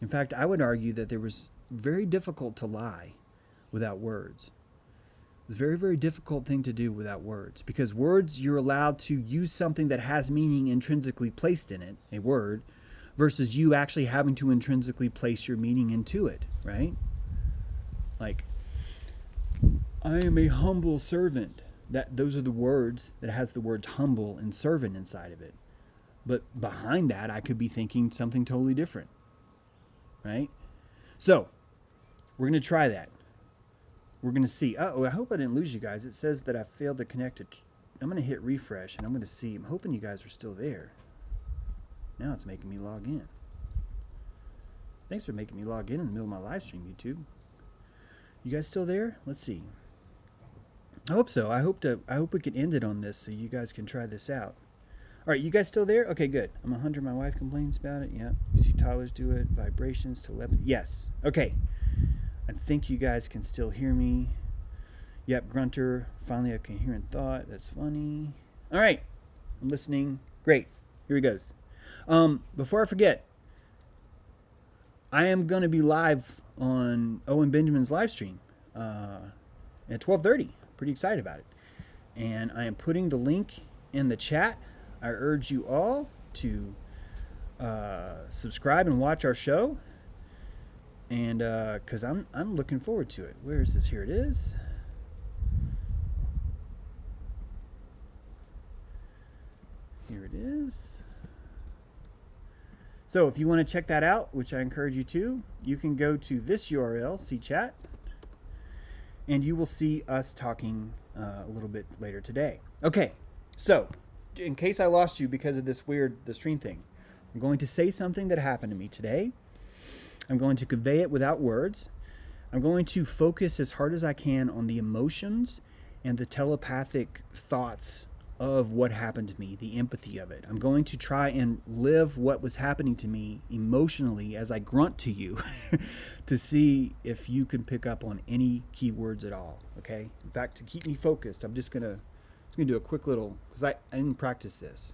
In fact, I would argue that it was very difficult to lie without words. It's a very, very difficult thing to do without words, because words, you're allowed to use something that has meaning intrinsically placed in it, a word, versus you actually having to intrinsically place your meaning into it, right? Like, I am a humble servant. Those are the words that has the words humble and servant inside of it. But behind that, I could be thinking something totally different, right? So, we're going to try that. We're going to see. Oh, I hope I didn't lose you guys. It says that I failed to connect it. I'm going to hit refresh and I'm going to see. I'm hoping you guys are still there. Now it's making me log in. Thanks for making me log in the middle of my live stream, YouTube. You guys still there? Let's see. I hope so. I hope we can end it on this so you guys can try this out. All right, you guys still there? Okay, good. I'm 100. My wife complains about it. Yeah. You see Tyler's do it. Vibrations, telepathy. Yes. Okay. I think you guys can still hear me. Yep, Grunter. Finally, I can hear in thought. That's funny. All right. I'm listening. Great. Here he goes. Before I forget, I am going to be live on Owen Benjamin's live stream at 12:30. Pretty excited about it. And I am putting the link in the chat. I urge you all to subscribe and watch our show. And because I'm looking forward to it. Where is this? Here it is. Here it is. So if you want to check that out, which I encourage you to, you can go to this URL, see chat, and you will see us talking a little bit later today. Okay, so in case I lost you because of the stream thing, I'm going to say something that happened to me today. I'm going to convey it without words. I'm going to focus as hard as I can on the emotions and the telepathic thoughts of what happened to me, the empathy of it. I'm going to try and live what was happening to me emotionally as I grunt to you to see if you can pick up on any keywords at all, okay? In fact, to keep me focused, I'm just gonna do a quick little, because I didn't practice this.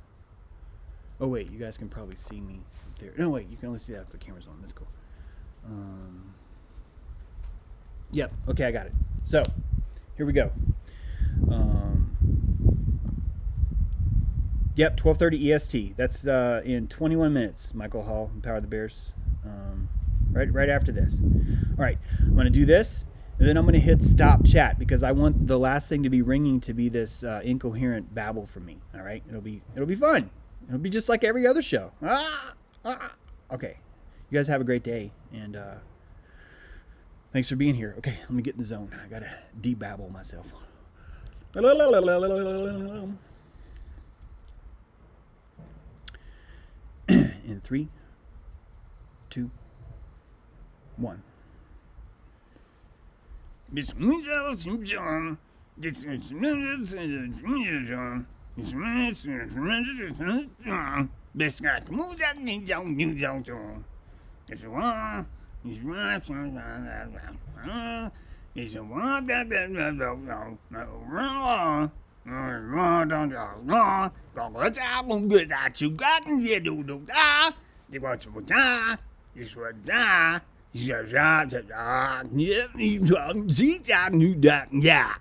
Oh wait, you guys can probably see me up there. No wait, you can only see that if the camera's on. That's cool. Yep, okay, I got it. So, here we go. Yep, 12:30 EST. That's in 21 minutes, Michael Hall, Empower the Bears. Right after this. All right, I'm going to do this, and then I'm going to hit stop chat because I want the last thing to be ringing to be this incoherent babble from me. All right, it'll be fun. It'll be just like every other show. Okay, you guys have a great day, and thanks for being here. Okay, let me get in the zone. I got to de-babble myself. In 3, 2, 1.